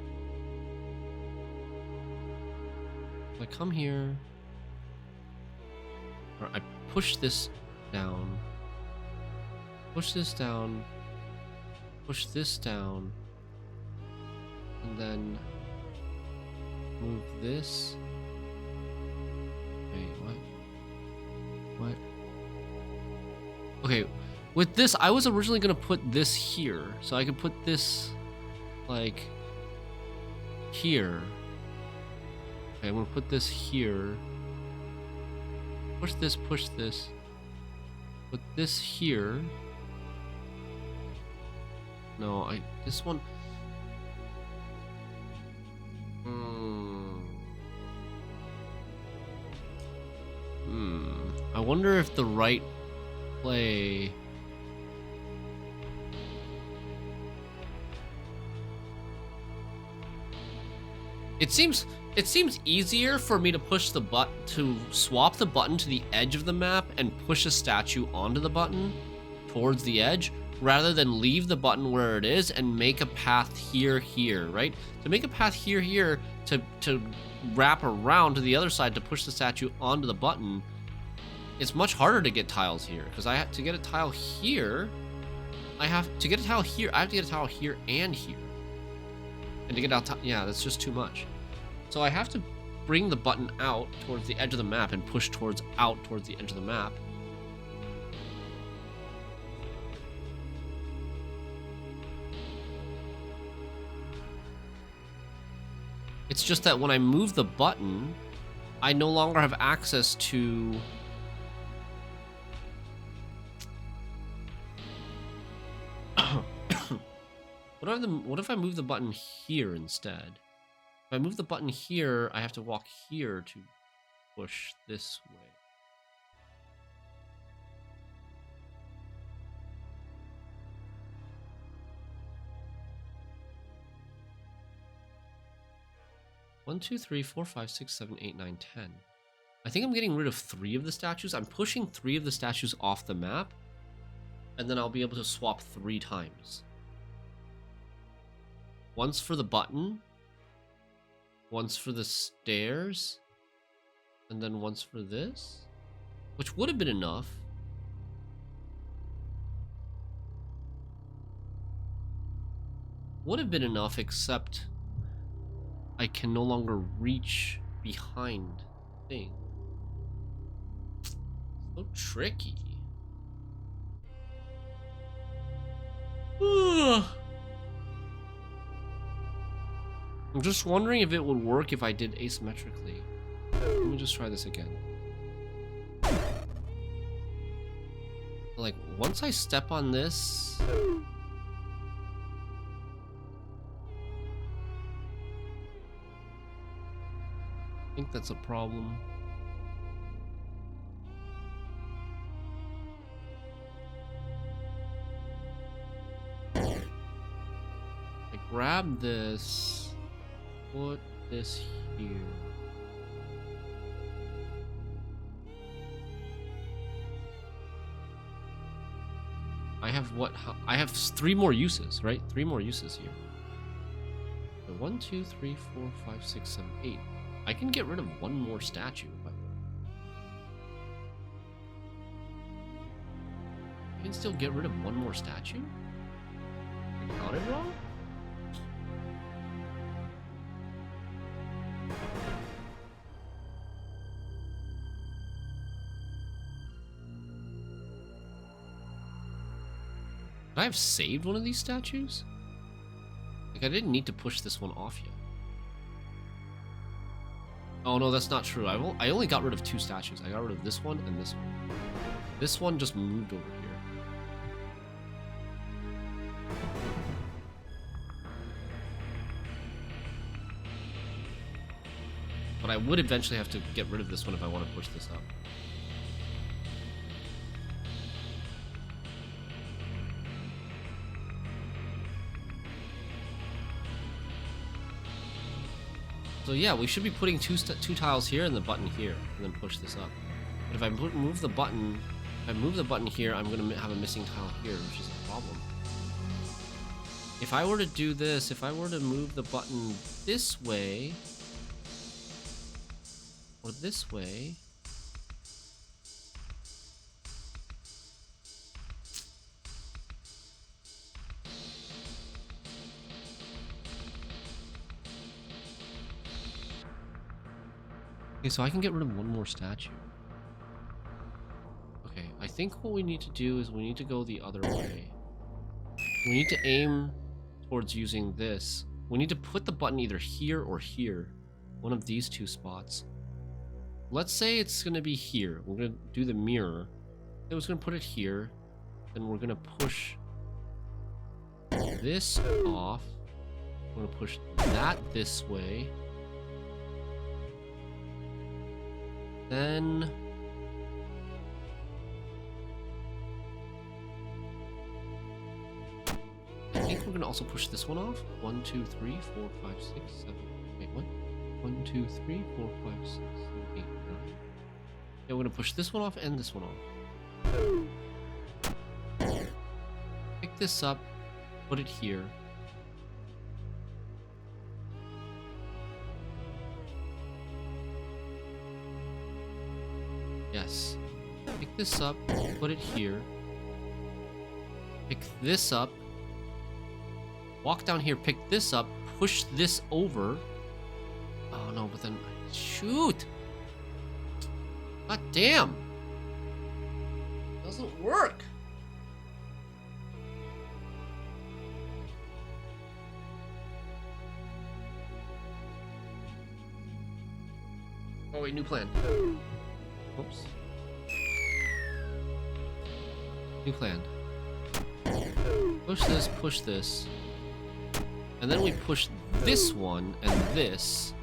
If I come here, or I push this down, push this down, push this down, and then move this. Wait, what? Okay, with this, I was originally gonna put this here, so I could put this, like, here. Okay, I'm gonna put this here. Push this, put this here. No, this one. I wonder if the right play. It seems easier for me to push the to swap the button to the edge of the map and push a statue onto the button towards the edge, rather than leave the button where it is and make a path here, right? To make a path here to wrap around to the other side to push the statue onto the button, it's much harder to get tiles here, because I have to get a tile here. I have to get a tile here and here. And to get out, yeah, that's just too much. So I have to bring the button out towards the edge of the map and push out towards the edge of the map. It's just that when I move the button, I no longer have access to... What if I move the button here instead? If I move the button here, I have to walk here to push this way. One, two, three, four, 5, 6, 7, 8, 9, 10. I think I'm getting rid of 3 of the statues. I'm pushing 3 of the statues off the map, and then I'll be able to swap 3 times. Once for the button, once for the stairs, and then once for this, which would have been enough. Would have been enough, except I can no longer reach behind the thing. So tricky. I'm just wondering if it would work if I did asymmetrically. Let me just try this again. Like, once I step on this... I think that's a problem. I grab this, put this here. I have what? I have 3 more uses, right? 3 more uses here. So 1, 2, 3, 4, 5, 6, 7, 8. I can get rid of 1 more statue. I can still get rid of 1 more statue? I counted wrong? Could I have saved one of these statues? Like, I didn't need to push this one off yet. Oh no, that's not true. I only got rid of 2 statues. I got rid of this one and this one. This one just moved over here. But I would eventually have to get rid of this one if I want to push this up. So yeah, we should be putting two tiles here and the button here, and then push this up. But if I move the button, here, I'm gonna have a missing tile here, which is a problem. If I were to do this, if I were to move the button this way, or this way, okay, so I can get rid of 1 more statue. Okay, I think what we need to do is we need to go the other way. We need to aim towards using this. We need to put the button either here or here. One of these 2 spots. Let's say it's going to be here. We're going to do the mirror. Then we're going to put it here. Then we're going to push this off. We're going to push that this way. Then I think we're gonna also push this one off. 1, 2, 3, 4, 5, 6, 7. Wait, what? 1, 2, 3, 4, 5, 6, 7, 8, 9. Yeah, we're gonna push this one off and this one off. Pick this up, put it here. Yes. Pick this up, put it here. Pick this up. Walk down here, pick this up, push this over. Oh no, but then... Shoot! God damn! Doesn't work! Oh wait, new plan. Oops. New plan. Push this. And then we push this one and this.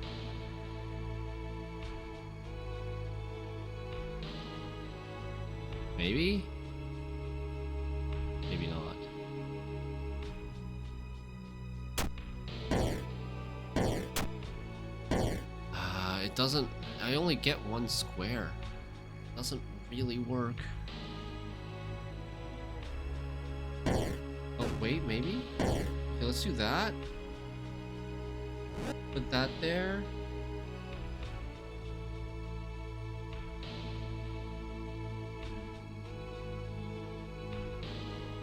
Maybe? Maybe not. It doesn't... I only get 1 square. Doesn't really work. Oh, wait, maybe? Okay, let's do that. Put that there.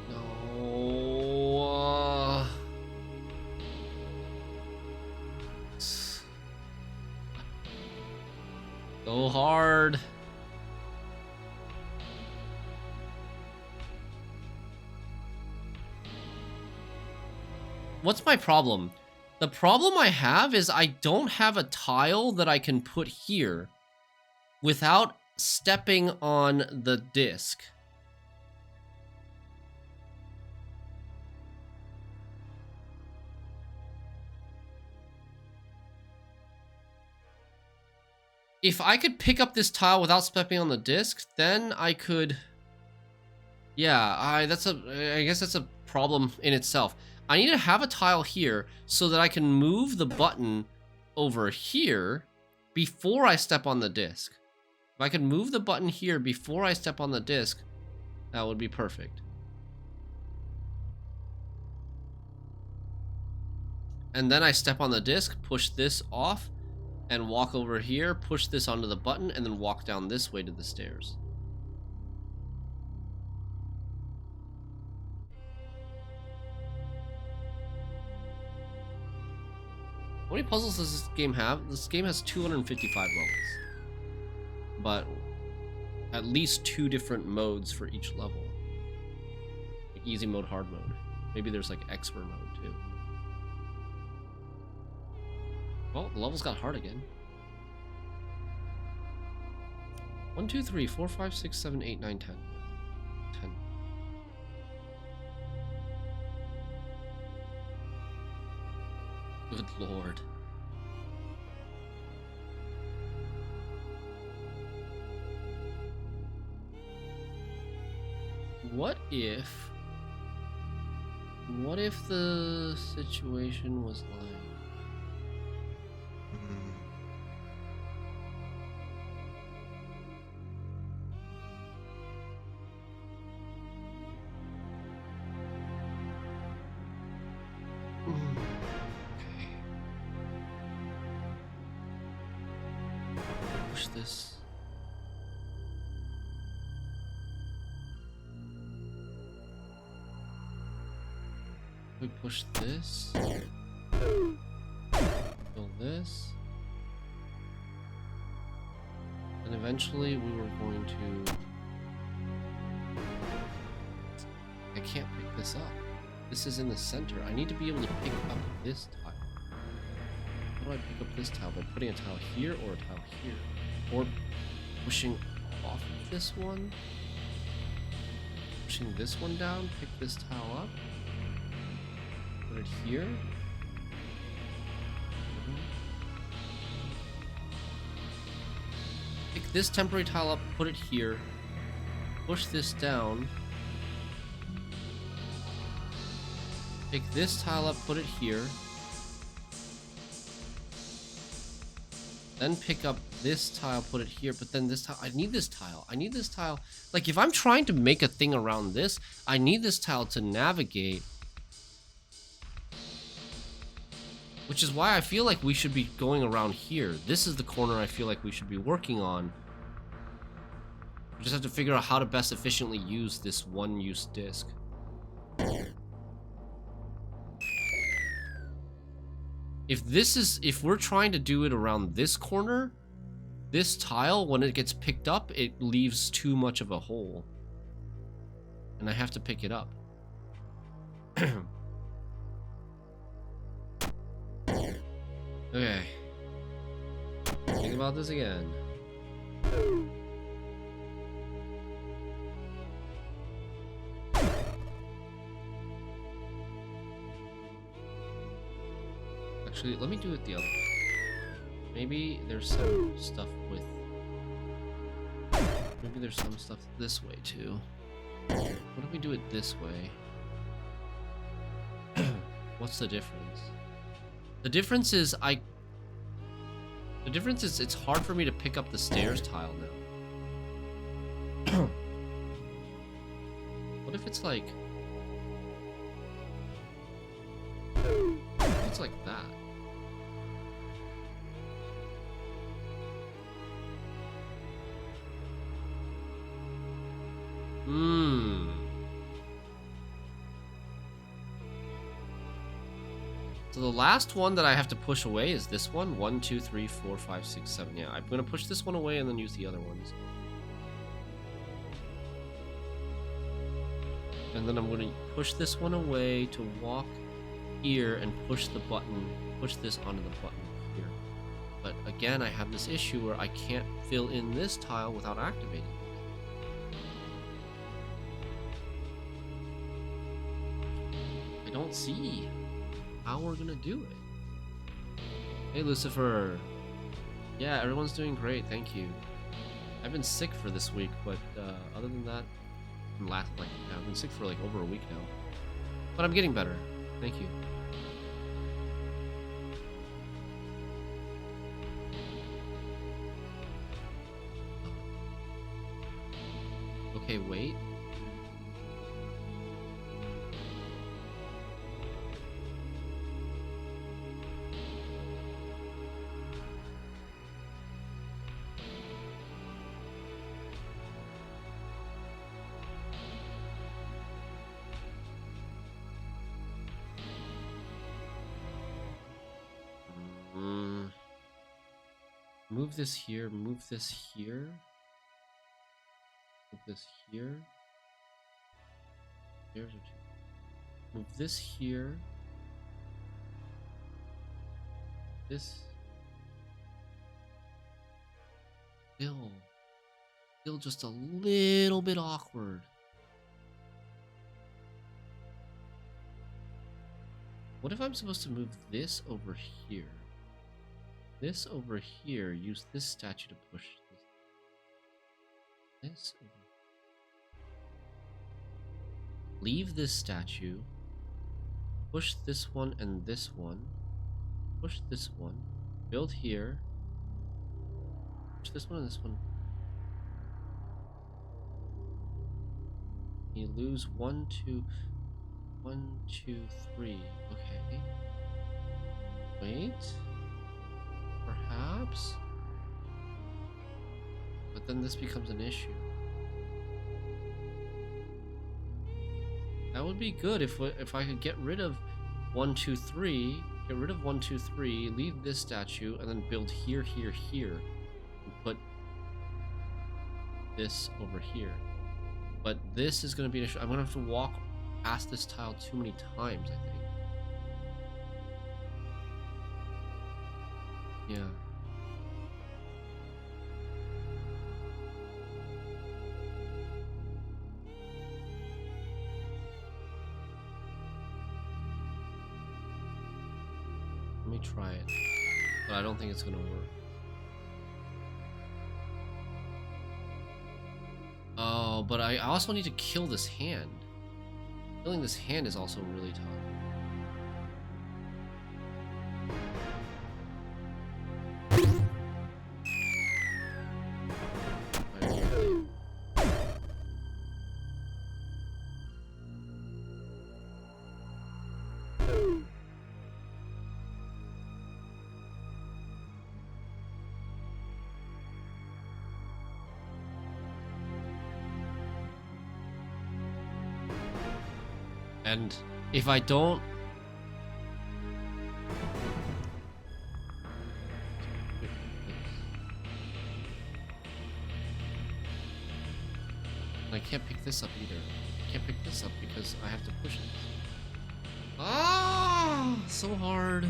No. So hard. What's my problem? The problem I have is I don't have a tile that I can put here without stepping on the disc. If I could pick up this tile without stepping on the disc, then I could... Yeah, I guess that's a problem in itself. I need to have a tile here so that I can move the button over here before I step on the disc. If I could move the button here before I step on the disc, that would be perfect. And then I step on the disc, push this off, and walk over here, push this onto the button, and then walk down this way to the stairs. How many puzzles does this game have? This game has 255 levels. But at least 2 different modes for each level. Like easy mode, hard mode. Maybe there's like expert mode too. Well, the levels got hard again. 1, 2, 3, 4, 5, 6, 7, 8, 9, 10. 10. Good lord. What if the situation was like push this. We push this. Fill this. And eventually we were going to... I can't pick this up. This is in the center. I need to be able to pick up this tile. How do I pick up this tile? By putting a tile here or a tile here? Or pushing off of this one? Pushing this one down, pick this tile up. Put it here. Pick this temporary tile up, put it here. Push this down. Pick this tile up, put it here. Then pick up this tile, put it here, but then this tile, I need this tile. I need this tile. Like, if I'm trying to make a thing around this, I need this tile to navigate. Which is why I feel like we should be going around here. This is the corner I feel like we should be working on. We just have to figure out how to best efficiently use this one-use disc. If we're trying to do it around this corner, this tile, when it gets picked up, it leaves too much of a hole. And I have to pick it up. Okay. Think about this again. Actually, let me do it the other way. Maybe there's some stuff with... Maybe there's some stuff this way too. What if we do it this way? What's the difference? The difference is it's hard for me to pick up the stairs tile now. What if it's like... It's like that. So the last one that I have to push away is this one. 1, 2, 3, 4, 5, 6, 7. Yeah, I'm gonna push this one away and then use the other ones. And then I'm gonna push this one away to walk here and push the button, push this onto the button here. But again, I have this issue where I can't fill in this tile without activating it. I don't see how we're gonna do it. Hey Lucifer. Yeah, everyone's doing great, thank you. I've been sick for this week, but other than that, I've been sick for like over a week now. But I'm getting better. Thank you. Okay, wait. Move this here, move this here. Move this here. Here's what you move this here. This still just a little bit awkward. What if I'm supposed to move this over here? This over here, use this statue to push this over. Leave this statue, push this one and this one, push this one, build here, push this one and this one. You lose 1, 2, 1, 2, 3. Okay. Wait. Perhaps? But then this becomes an issue. That would be good if I could get rid of 1, 2, 3, get rid of 1, 2, 3, leave this statue, and then build here, here, here, and put this over here. But this is going to be an issue. I'm going to have to walk past this tile too many times, I think. Yeah. Let me try it. But I don't think it's gonna work. Oh, but I also need to kill this hand. Killing this hand is also really tough. And if I don't... I can't pick this up either. I can't pick this up because I have to push it. Ah, so hard.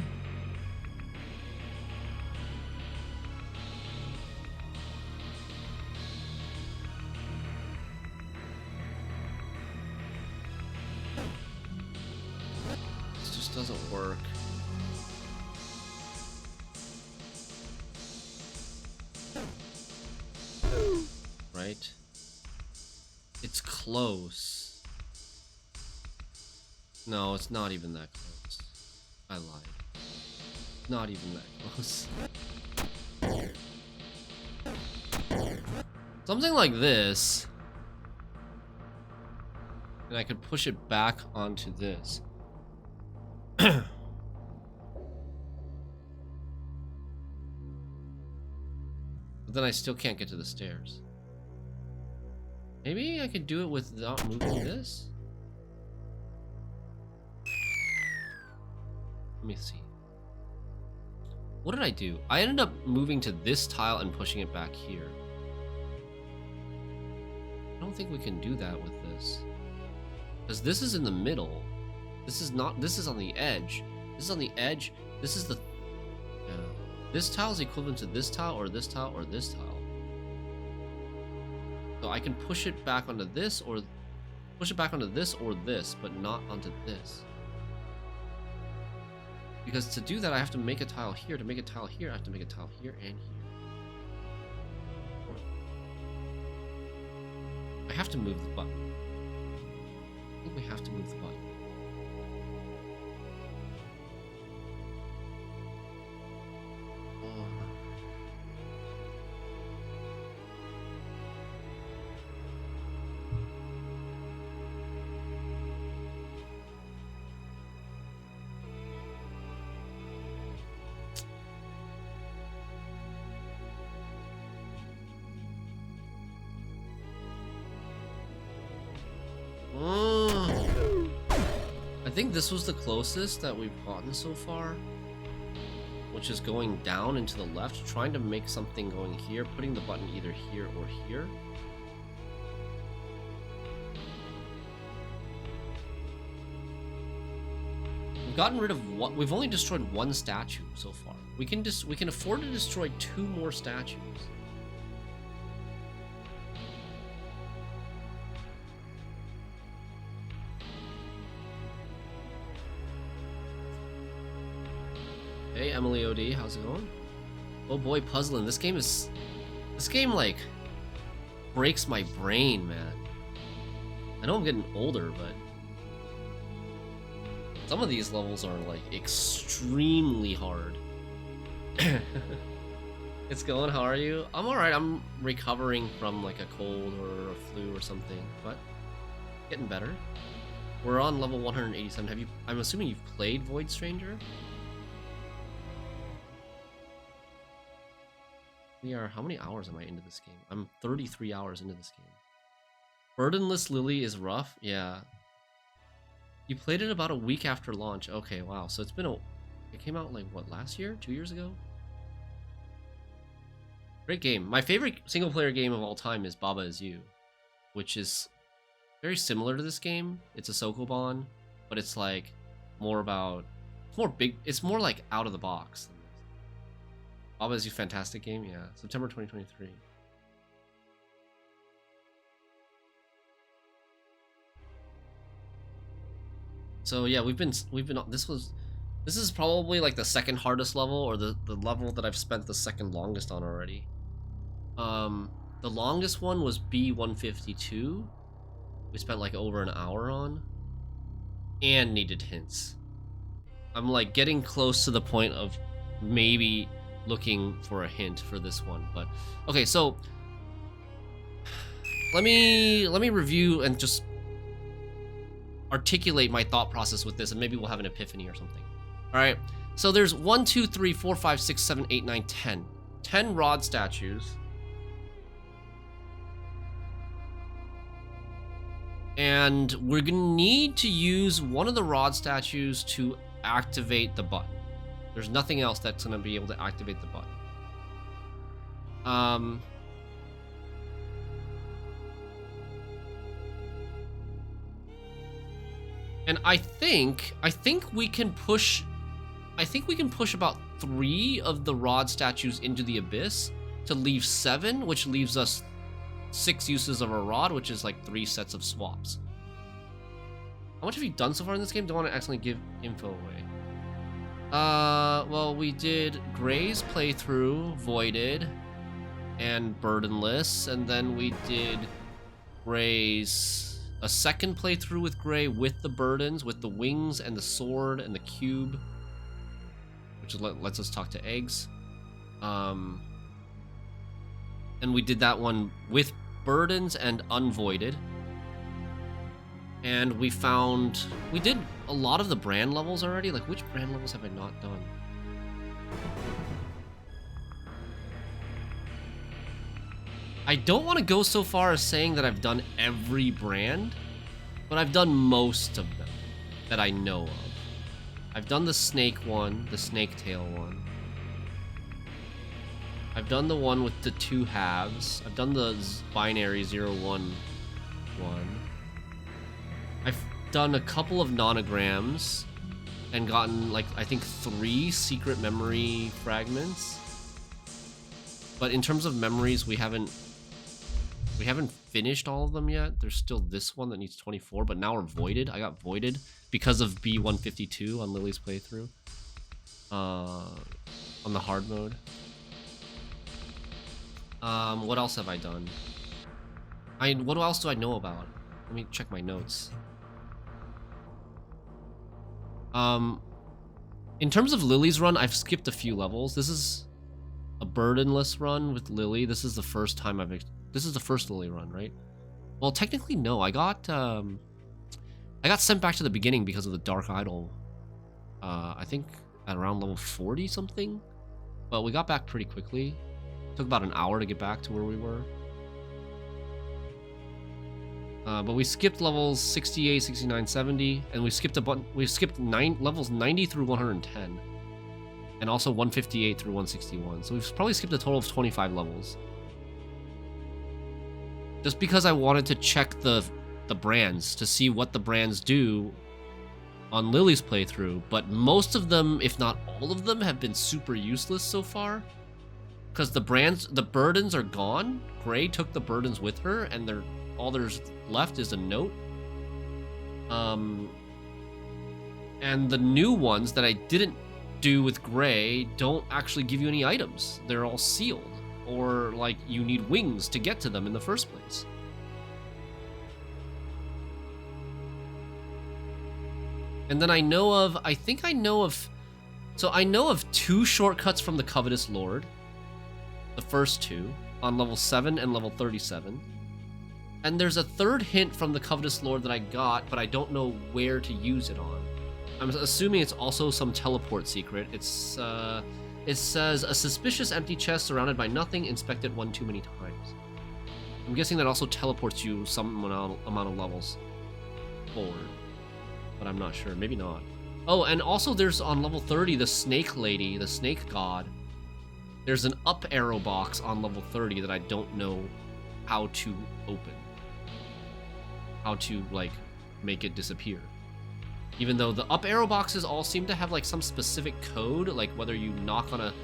Doesn't work. Right? It's close. No, it's not even that close. I lied. Not even that close. Something like this. And I could push it back onto this. But then I still can't get to the stairs. Maybe I could do it without moving this? Let me see. What did I do? I ended up moving to this tile and pushing it back here. I don't think we can do that with this. Because this is in the middle. This is not, this is on the edge. This is on the edge. This is the... Yeah. This tile is equivalent to this tile or this tile or this tile. So I can push it back onto this or... Push it back onto this or this, but not onto this. Because to do that, I have to make a tile here. To make a tile here, I have to make a tile here and here. I have to move the button. I think we have to move the button. think this was the closest that we've gotten so far, which is going down and to the left, trying to make something going here, putting the button either here or here. We've gotten rid of what we've only destroyed one statue so far. We can afford to destroy 2 more statues. Hey Emily OD, how's it going? Oh boy, puzzling. This game like breaks my brain, man. I know I'm getting older, but some of these levels are like extremely hard. It's going, how are you? I'm alright, I'm recovering from like a cold or a flu or something, but getting better. We're on level 187. I'm assuming you've played Void Stranger? How many hours am I into this game? I'm 33 hours into this game. Burdenless Lily is rough? Yeah. You played it about a week after launch. Okay, wow. So it came out like, what, last year? 2 years ago? Great game. My favorite single player game of all time is Baba Is You, which is very similar to this game. It's a Sokoban, but it's like more about, it's more like out of the box. Baba Is You, fantastic game, yeah. September 2023. So yeah, we've been this is probably like the second hardest level, or the level that I've spent the second longest on already. The longest one was B152. We spent like over an hour on, and needed hints. I'm like getting close to the point of maybe looking for a hint for this one, but okay, so let me review and just articulate my thought process with this, and maybe we'll have an epiphany or something. All right, so there's 1 2 3 4 5 6 7 8 9 10 rod statues, and we're gonna need to use one of the rod statues to activate the button. There's nothing else that's going to be able to activate the button. And I think we can push about 3 of the rod statues into the abyss to leave 7, which leaves us 6 uses of a rod, which is like 3 sets of swaps. How much have you done so far in this game? Don't want to accidentally give info away. Well, we did Gray's playthrough, Voided, and Burdenless, and then we did Gray's a second playthrough with Gray with the burdens, with the wings and the sword and the cube, which lets us talk to eggs. And we did that one with burdens and unvoided. And we did a lot of the brand levels already. Like, which brand levels have I not done? I don't want to go so far as saying that I've done every brand, but I've done most of them that I know of. I've done the snake one, the snake tail one. I've done the one with the 2 halves. I've done the binary 0-1 one. I've done a couple of nonograms and gotten, like, I think 3 secret memory fragments. But in terms of memories, we haven't finished all of them yet. There's still this one that needs 24, but now we're voided. I got voided because of B152 on Lily's playthrough. On the hard mode. What else have I done? What else do I know about? Let me check my notes. In terms of Lily's run, I've skipped a few levels. This is a burdenless run with Lily. This is the first time this is the first Lily run, right? Well, technically, no. I got sent back to the beginning because of the Dark Idol. I think at around level 40 something. But we got back pretty quickly. Took about an hour to get back to where we were. But we skipped levels 68, 69, 70, and we skipped levels 90 through 110. And also 158 through 161. So we've probably skipped a total of 25 levels. Just because I wanted to check the brands to see what the brands do on Lily's playthrough, but most of them, if not all of them, have been super useless so far. Because the burdens are gone. Gray took the burdens with her, and all there's left is a note. And the new ones that I didn't do with Gray don't actually give you any items. They're all sealed, or like you need wings to get to them in the first place. And then I know of 2 shortcuts from the Covetous Lord. The first 2 on level 7 and level 37. And there's a 3rd hint from the Covetous Lord that I got, but I don't know where to use it on. I'm assuming it's also some teleport secret. It says a suspicious empty chest surrounded by nothing, inspected 1 too many times. I'm guessing that also teleports you some amount of levels forward, but I'm not sure. Maybe not. Oh, and also there's on level 30 the Snake Lady, the Snake God. There's an up arrow box on level 30 that I don't know how to open. How to, like, make it disappear. Even though the up arrow boxes all seem to have, like, some specific code, like whether you knock on a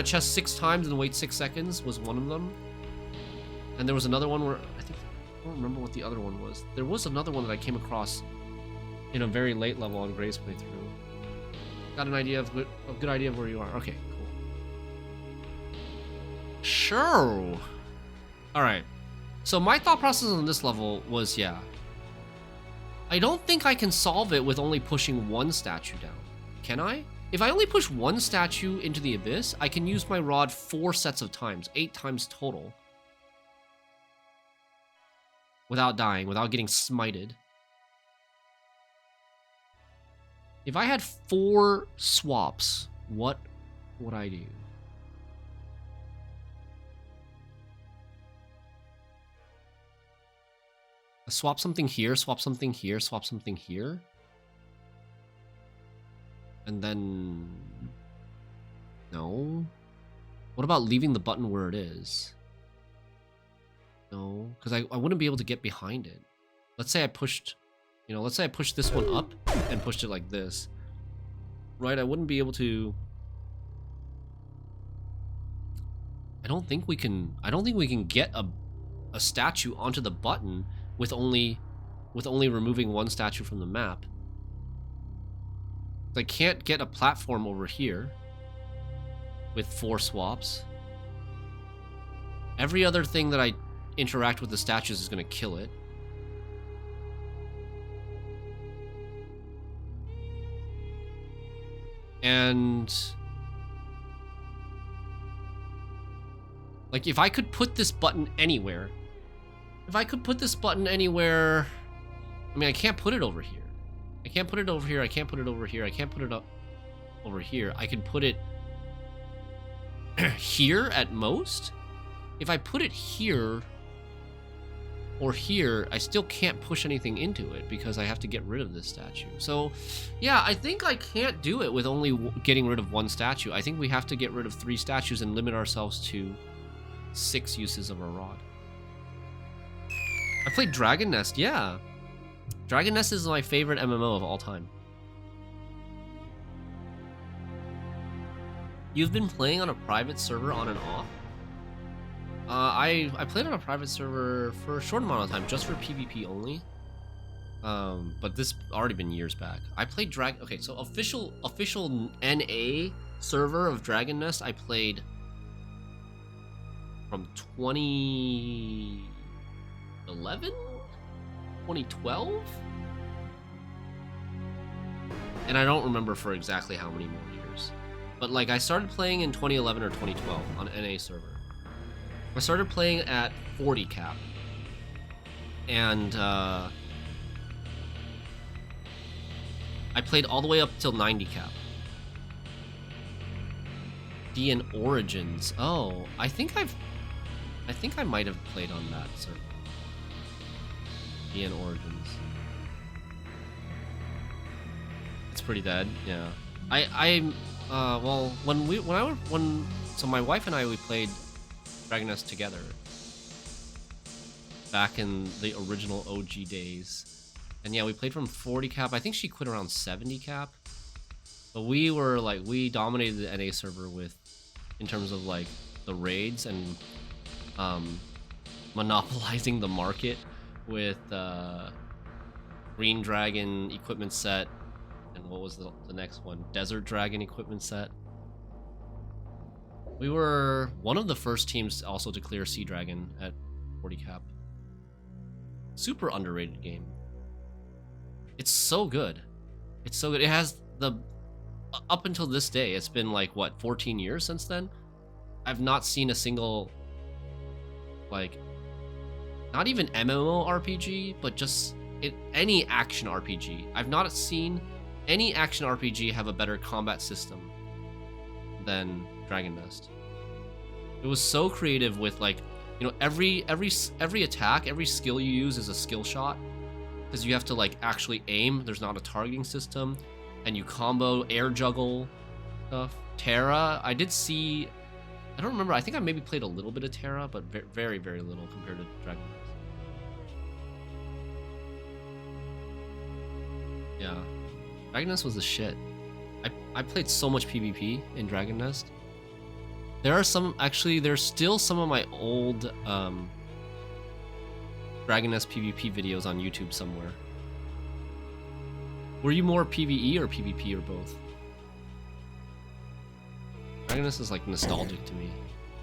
chest 6 times and wait 6 seconds was one of them. And there was another one where, I don't remember what the other one was. There was another one that I came across in a very late level on Gray's playthrough. Got an idea of a good idea of where you are. Okay, cool. Sure. All right. So my thought process on this level was, yeah, I don't think I can solve it with only pushing 1 statue down. Can I? If I only push 1 statue into the abyss, I can use my rod 4 sets of times, 8 times total. Without dying, without getting smited. If I had 4 swaps, what would I do? Swap something here, swap something here, swap something here. And then... No. What about leaving the button where it is? No, because I wouldn't be able to get behind it. Let's say I pushed... let's say I pushed this one up and pushed it like this. Right, I wouldn't be able to... I don't think we can get a statue onto the button with only removing 1 statue from the map. I can't get a platform over here with 4 swaps. Every other thing that I interact with the statues is going to kill it. And like if I could put this button anywhere, I mean, I can't put it over here. I can't put it over here. I can't put it over here. I can't put it up over here. I can put it here at most. If I put it here or here, I still can't push anything into it because I have to get rid of this statue. So, yeah, I think I can't do it with only getting rid of 1 statue. I think we have to get rid of 3 statues and limit ourselves to 6 uses of our rod. I played Dragon Nest, yeah. Dragon Nest is my favorite MMO of all time. You've been playing on a private server on and off? I played on a private server for a short amount of time, just for PvP only. But this already been years back. I played okay, so official NA server of Dragon Nest, I played from 2011? 2012? And I don't remember for exactly how many more years. But like I started playing in 2011 or 2012 on NA server. I started playing at 40 cap. And I played all the way up till 90 cap. DN Origins. Oh, I think I might have played on that server. EN Origins. It's pretty dead. Yeah. Well, so my wife and we played Dragon Nest together back in the original OG days. And yeah, we played from 40 cap. I think she quit around 70 cap. But we dominated the NA server in terms of like the raids and monopolizing the market with Green Dragon equipment set, and what was the next one? Desert Dragon equipment set. We were one of the first teams also to clear Sea Dragon at 40 cap. Super underrated game. It's so good. It's so good. It has up until this day, it's been like what, 14 years since then? I've not seen a single, like, not even MMORPG, but just any action RPG. I've not seen any action RPG have a better combat system than Dragon Nest. It was so creative with, like, you know, every attack, every skill you use is a skill shot, because you have to like actually aim. There's not a targeting system, and you combo, air juggle stuff. Terra, I did see. I don't remember. I think I maybe played a little bit of Terra, but very, very little compared to Dragon Nest. Yeah, Dragon Nest was the shit. I played so much PvP in Dragon Nest. There's still some of my old Dragon Nest PvP videos on YouTube somewhere. Were you more PvE or PvP or both? Dragon Nest is like nostalgic to me.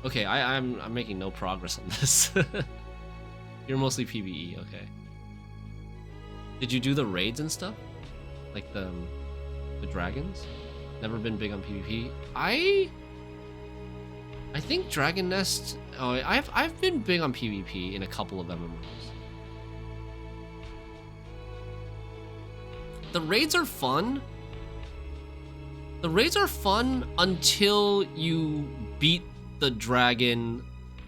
Okay, I'm making no progress on this. You're mostly PvE, okay. Did you do the raids and stuff? Like the dragons? Never been big on PvP. I think Dragon Nest. Oh, I've been big on PvP in a couple of MMOs. The raids are fun. The raids are fun until you beat the dragon,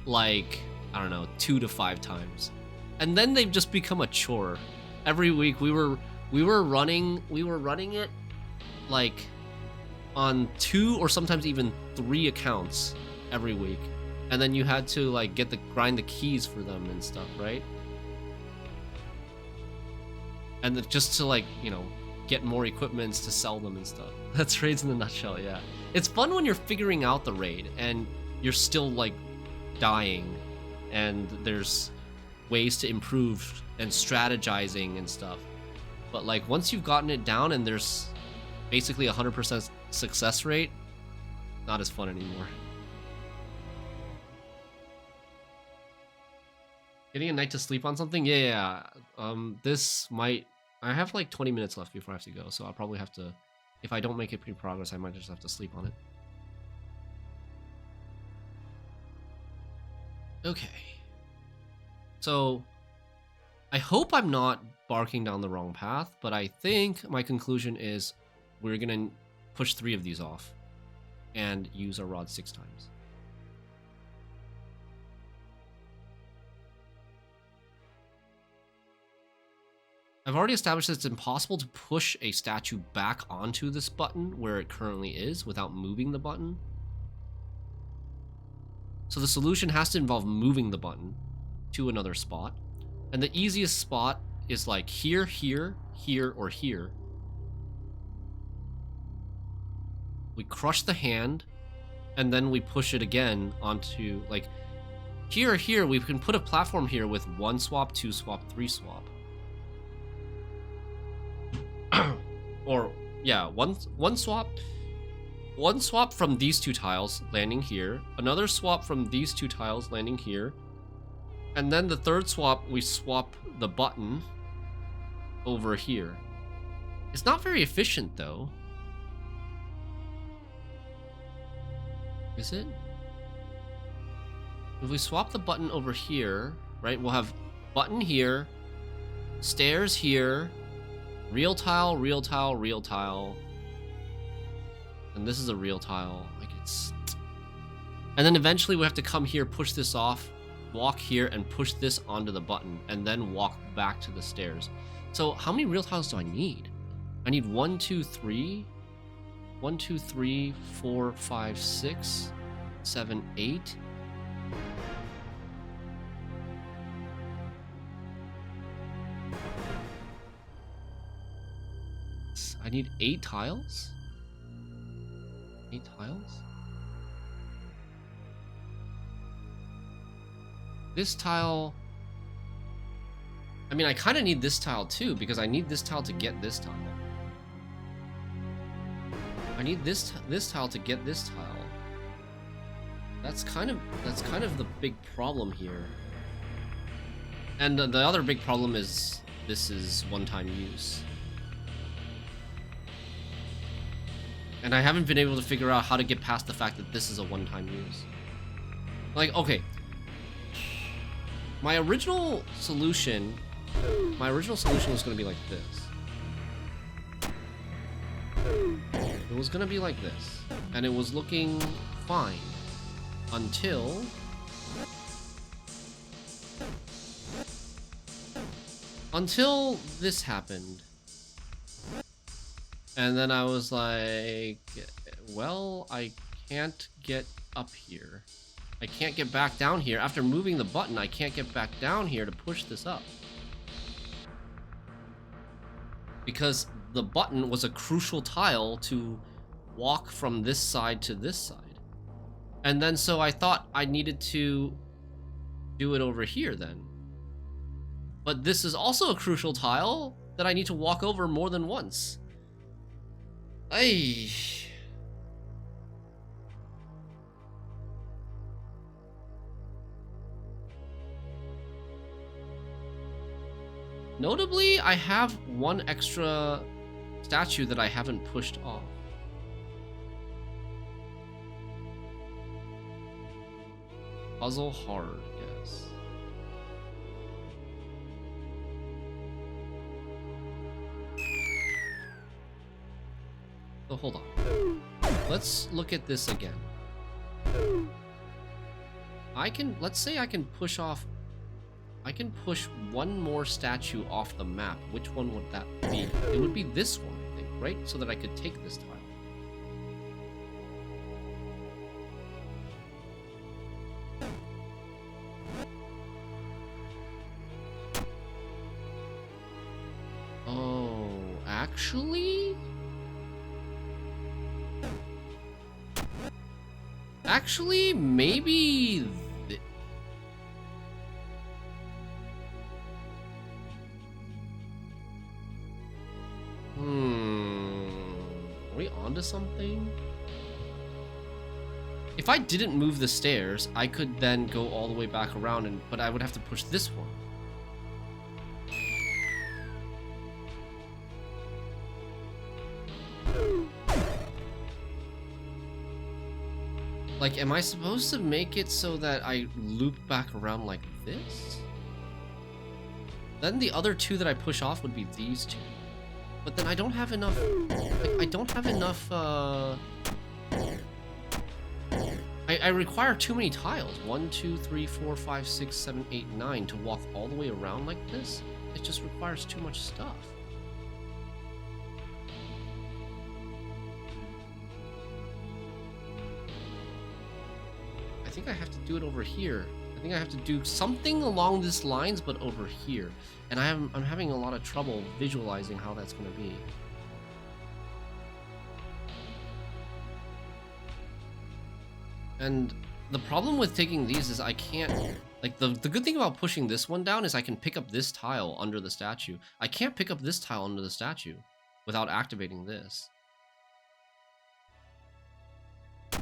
like, I don't know, 2 to 5 times, and then they've just become a chore. Every week we were running it like on 2 or sometimes even 3 accounts every week, and then you had to like grind the keys for them and stuff, right? And just to, like, you know, get more equipments to sell them and stuff. That's raids in a nutshell. Yeah, it's fun when you're figuring out the raid and you're still like dying, and there's ways to improve and strategizing and stuff. But like once you've gotten it down and there's basically 100% success rate, not as fun anymore. Getting a night to sleep on something? Yeah. I have like 20 minutes left before I have to go, so I'll probably have to, if I don't make it pre-progress, I might just have to sleep on it. Okay. So, I hope I'm not barking down the wrong path, but I think my conclusion is we're gonna push 3 of these off and use our rod 6 times. I've already established that it's impossible to push a statue back onto this button where it currently is without moving the button. So the solution has to involve moving the button to another spot. And the easiest spot is like here, here, here, or here. We crush the hand, and then we push it again onto, like, here, here, we can put a platform here with 1 swap, 2 swap, 3 swap. Or yeah, one swap from these 2 tiles landing here, another swap from these 2 tiles landing here, and then the 3rd swap we swap the button over here. It's not very efficient though. Is it? If we swap the button over here, right, we'll have button here, stairs here, real tile, real tile, real tile. And this is a real tile. Like, it's... And then eventually we have to come here, push this off, walk here and push this onto the button and then walk back to the stairs. So how many real tiles do I need? I need 1, 2, 3. 1, 2, 3, 4, 5, 6, 7, 8. I need 8 tiles? 8 tiles? This tile... I mean, I kind of need this tile too, because I need this tile to get this tile. I need this tile to get this tile. That's kind of the big problem here. And the other big problem is this is one-time use. And I haven't been able to figure out how to get past the fact that this is a one-time use. Like, okay. My original solution was going to be like this. It was going to be like this. And it was looking fine. Until... this happened. And then I was like, well, I can't get up here. I can't get back down here. After moving the button, I can't get back down here to push this up. Because the button was a crucial tile to walk from this side to this side. And then so I thought I needed to do it over here then. But this is also a crucial tile that I need to walk over more than once. Ay. Notably, I have one extra statue that I haven't pushed off. Puzzle hard, yes. So hold on. Let's look at this again. Let's say I can push one more statue off the map. Which one would that be? It would be this one, I think, right? So that I could take this tile. Oh, actually? Actually, maybe... Are we onto something? If I didn't move the stairs, I could then go all the way back around, but I would have to push this one. Like, am I supposed to make it so that I loop back around like this? Then the other two that I push off would be these two. But then I don't have enough... Like, I don't have enough, I require too many tiles. 1, 2, 3, 4, 5, 6, 7, 8, 9 to walk all the way around like this. It just requires too much stuff. I think I have to do it over here. I think I have to do something along these lines, but over here. And I'm having a lot of trouble visualizing how that's going to be. And the problem with taking these is I can't... Like, the good thing about pushing this one down is I can pick up this tile under the statue. I can't pick up this tile under the statue without activating this.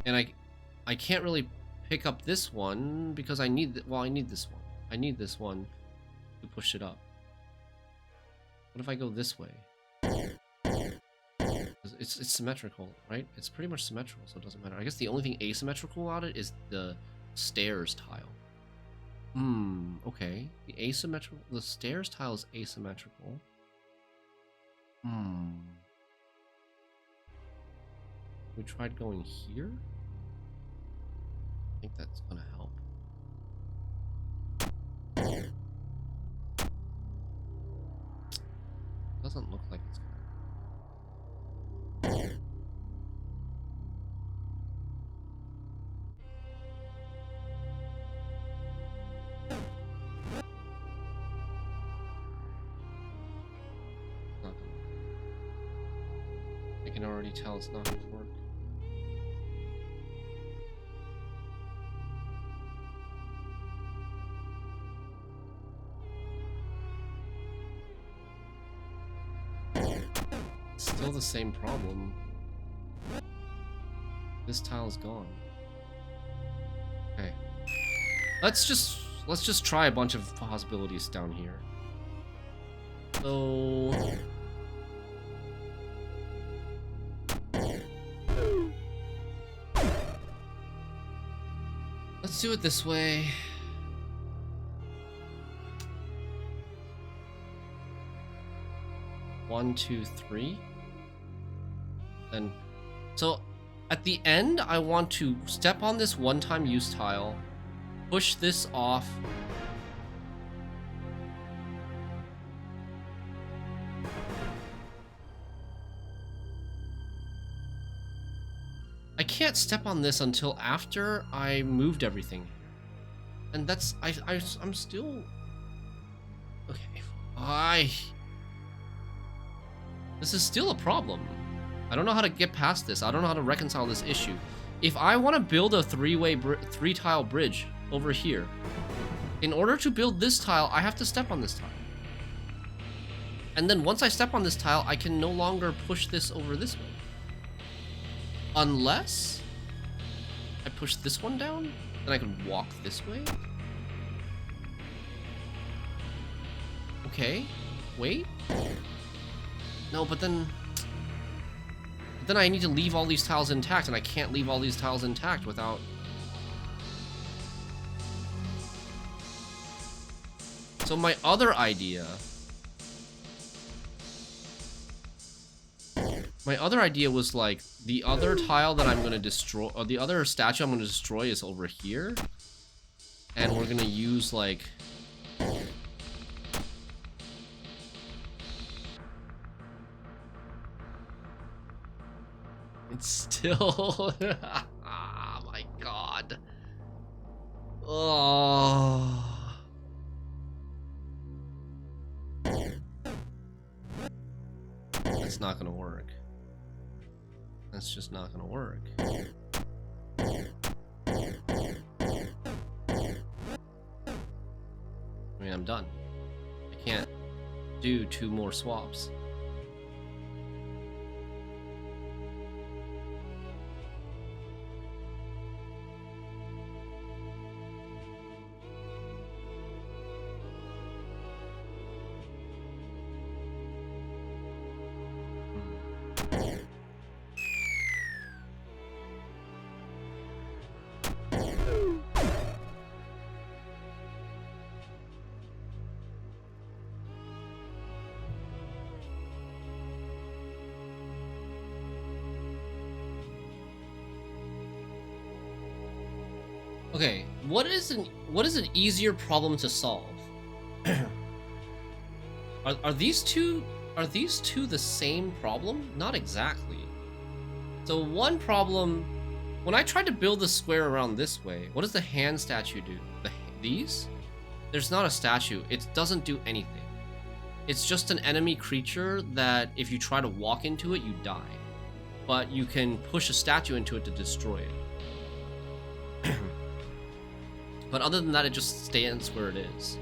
And I can't really pick up this one because I need... Well, I need this one. I need this one to push it up. What if I go this way? It's symmetrical, right? It's pretty much symmetrical, so it doesn't matter. I guess the only thing asymmetrical about it is the stairs tile. Okay. The stairs tile is asymmetrical. We tried going here? I think that's gonna help. Doesn't look like it's. Not gonna work. I can already tell it's not gonna work. Still the same problem. This tile is gone. Okay. Let's just try a bunch of possibilities down here. So let's do it this way. One, two, three. Then, so at the end, I want to step on this one-time use tile, push this off. I can't step on this until after I moved everything. And that's, I'm still, okay, this is still a problem. I don't know how to get past this. I don't know how to reconcile this issue. If I want to build a three-tile bridge over here, in order to build this tile, I have to step on this tile. And then once I step on this tile, I can no longer push this over this way. Unless I push this one down, then I can walk this way. Okay, wait. No, but then I need to leave all these tiles intact, and I can't leave all these tiles intact without... So my other idea... was like, the other tile that I'm gonna destroy, or the other statue I'm gonna destroy is over here. And we're gonna use like... It's still... Oh my god. Oh. That's not gonna work. That's just not gonna work. I mean, I'm done. I can't do 2 more swaps. Okay, what is an easier problem to solve? Are these two the same problem? Not exactly. So one problem, when I tried to build the square around this way, what does the hand statue do? These? There's not a statue. It doesn't do anything. It's just an enemy creature that if you try to walk into it, you die. But you can push a statue into it to destroy it. But other than that, it just stands where it is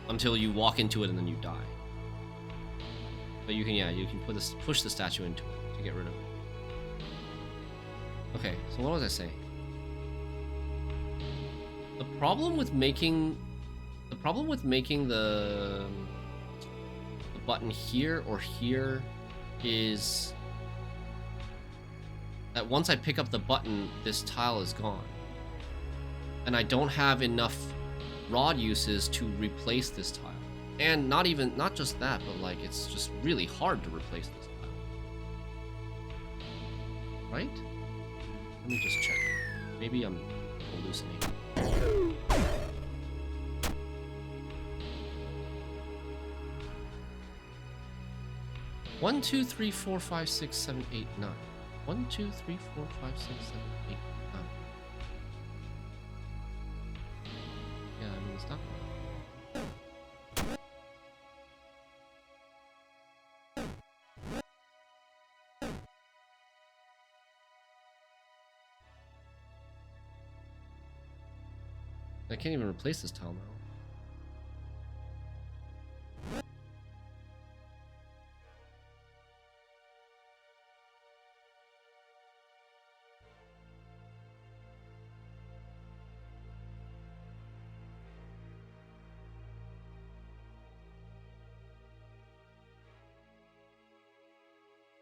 until you walk into it and then you die. But you can, yeah, you can push the statue into it to get rid of it. Okay, so what was I saying? The problem with making the button here or here is that once I pick up the button, this tile is gone. And I don't have enough rod uses to replace this tile. And not just that, but like it's just really hard to replace this tile. Right? Let me just check. Maybe I'm hallucinating. 1, 2, 3, 4, 5, 6, 7, 8, 9. 1, 2, 3, 4, 5, 6, 7, 8, 9. Yeah, I mean, it's not. I can't even replace this tile now.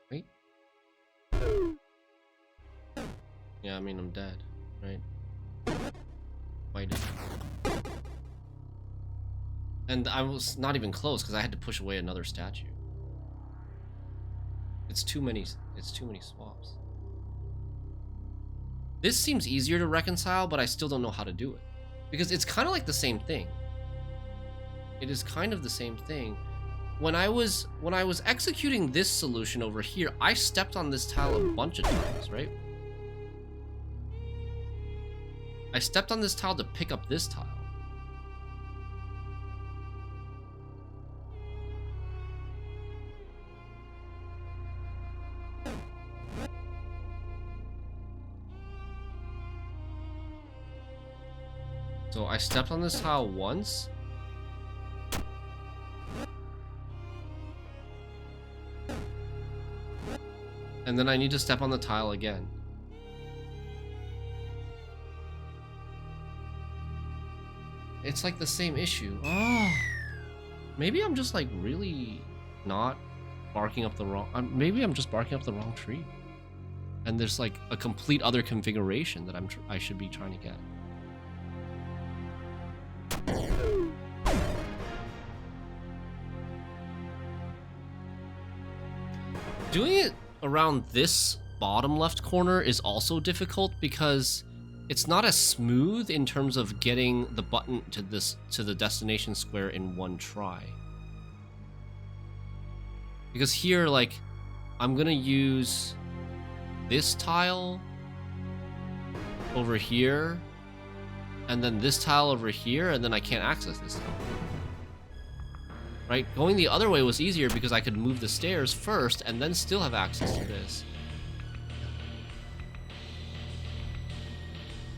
Right? Yeah, I mean, I'm dead, right? Fight it. And I was not even close because I had to push away another statue. It's too many swaps. This seems easier to reconcile, but I still don't know how to do it. Because it's kind of like the same thing. It is kind of the same thing. When I was executing this solution over here, I stepped on this tile a bunch of times, right? I stepped on this tile to pick up this tile. So I stepped on this tile once. And then I need to step on the tile again. It's like the same issue. Oh, maybe I'm just like really not barking up the wrong. Maybe I'm just barking up the wrong tree. And there's like a complete other configuration that I should be trying to get. Doing it around this bottom left corner is also difficult because it's not as smooth in terms of getting the button to the destination square in one try. Because here, like, I'm gonna use this tile over here, and then this tile over here, and then I can't access this tile. Right? Going the other way was easier because I could move the stairs first and then still have access to this.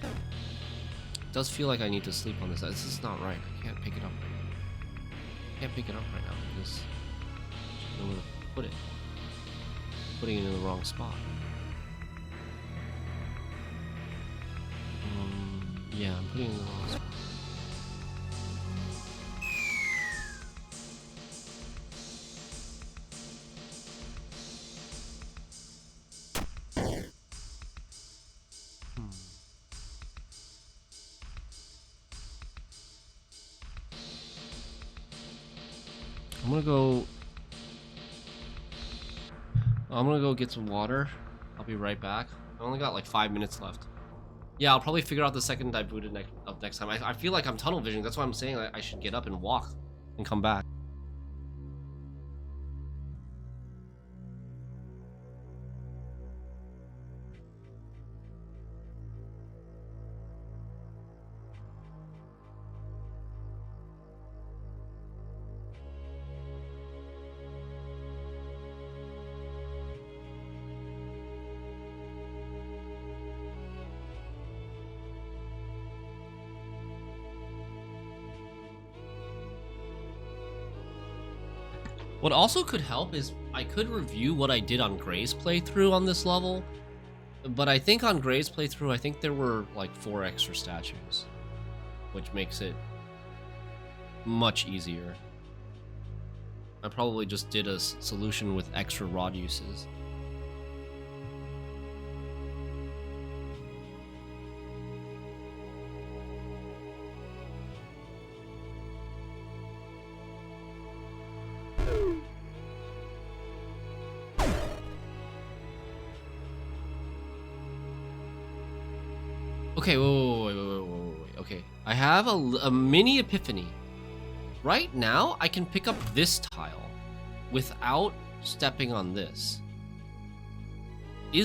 It does feel like I need to sleep on this. This is not right. I can't pick it up right now. I can't pick it up right now because I don't know where to put it. I'm putting it in the wrong spot. Yeah, I'm putting it in the wrong spot. I'm gonna go get some water. I'll be right back. I only got like 5 minutes left. Yeah, I'll probably figure out the second I boot it next time. I feel like I'm tunnel visioning. That's why I'm saying I should get up and walk and come back. What also could help is I could review what I did on Gray's playthrough on this level, but I think on Gray's playthrough, I think there were like 4 extra statues, which makes it much easier. I probably just did a solution with extra rod uses. Okay, wait. Okay, I have a mini epiphany. Right now, I can pick up this tile without stepping on this.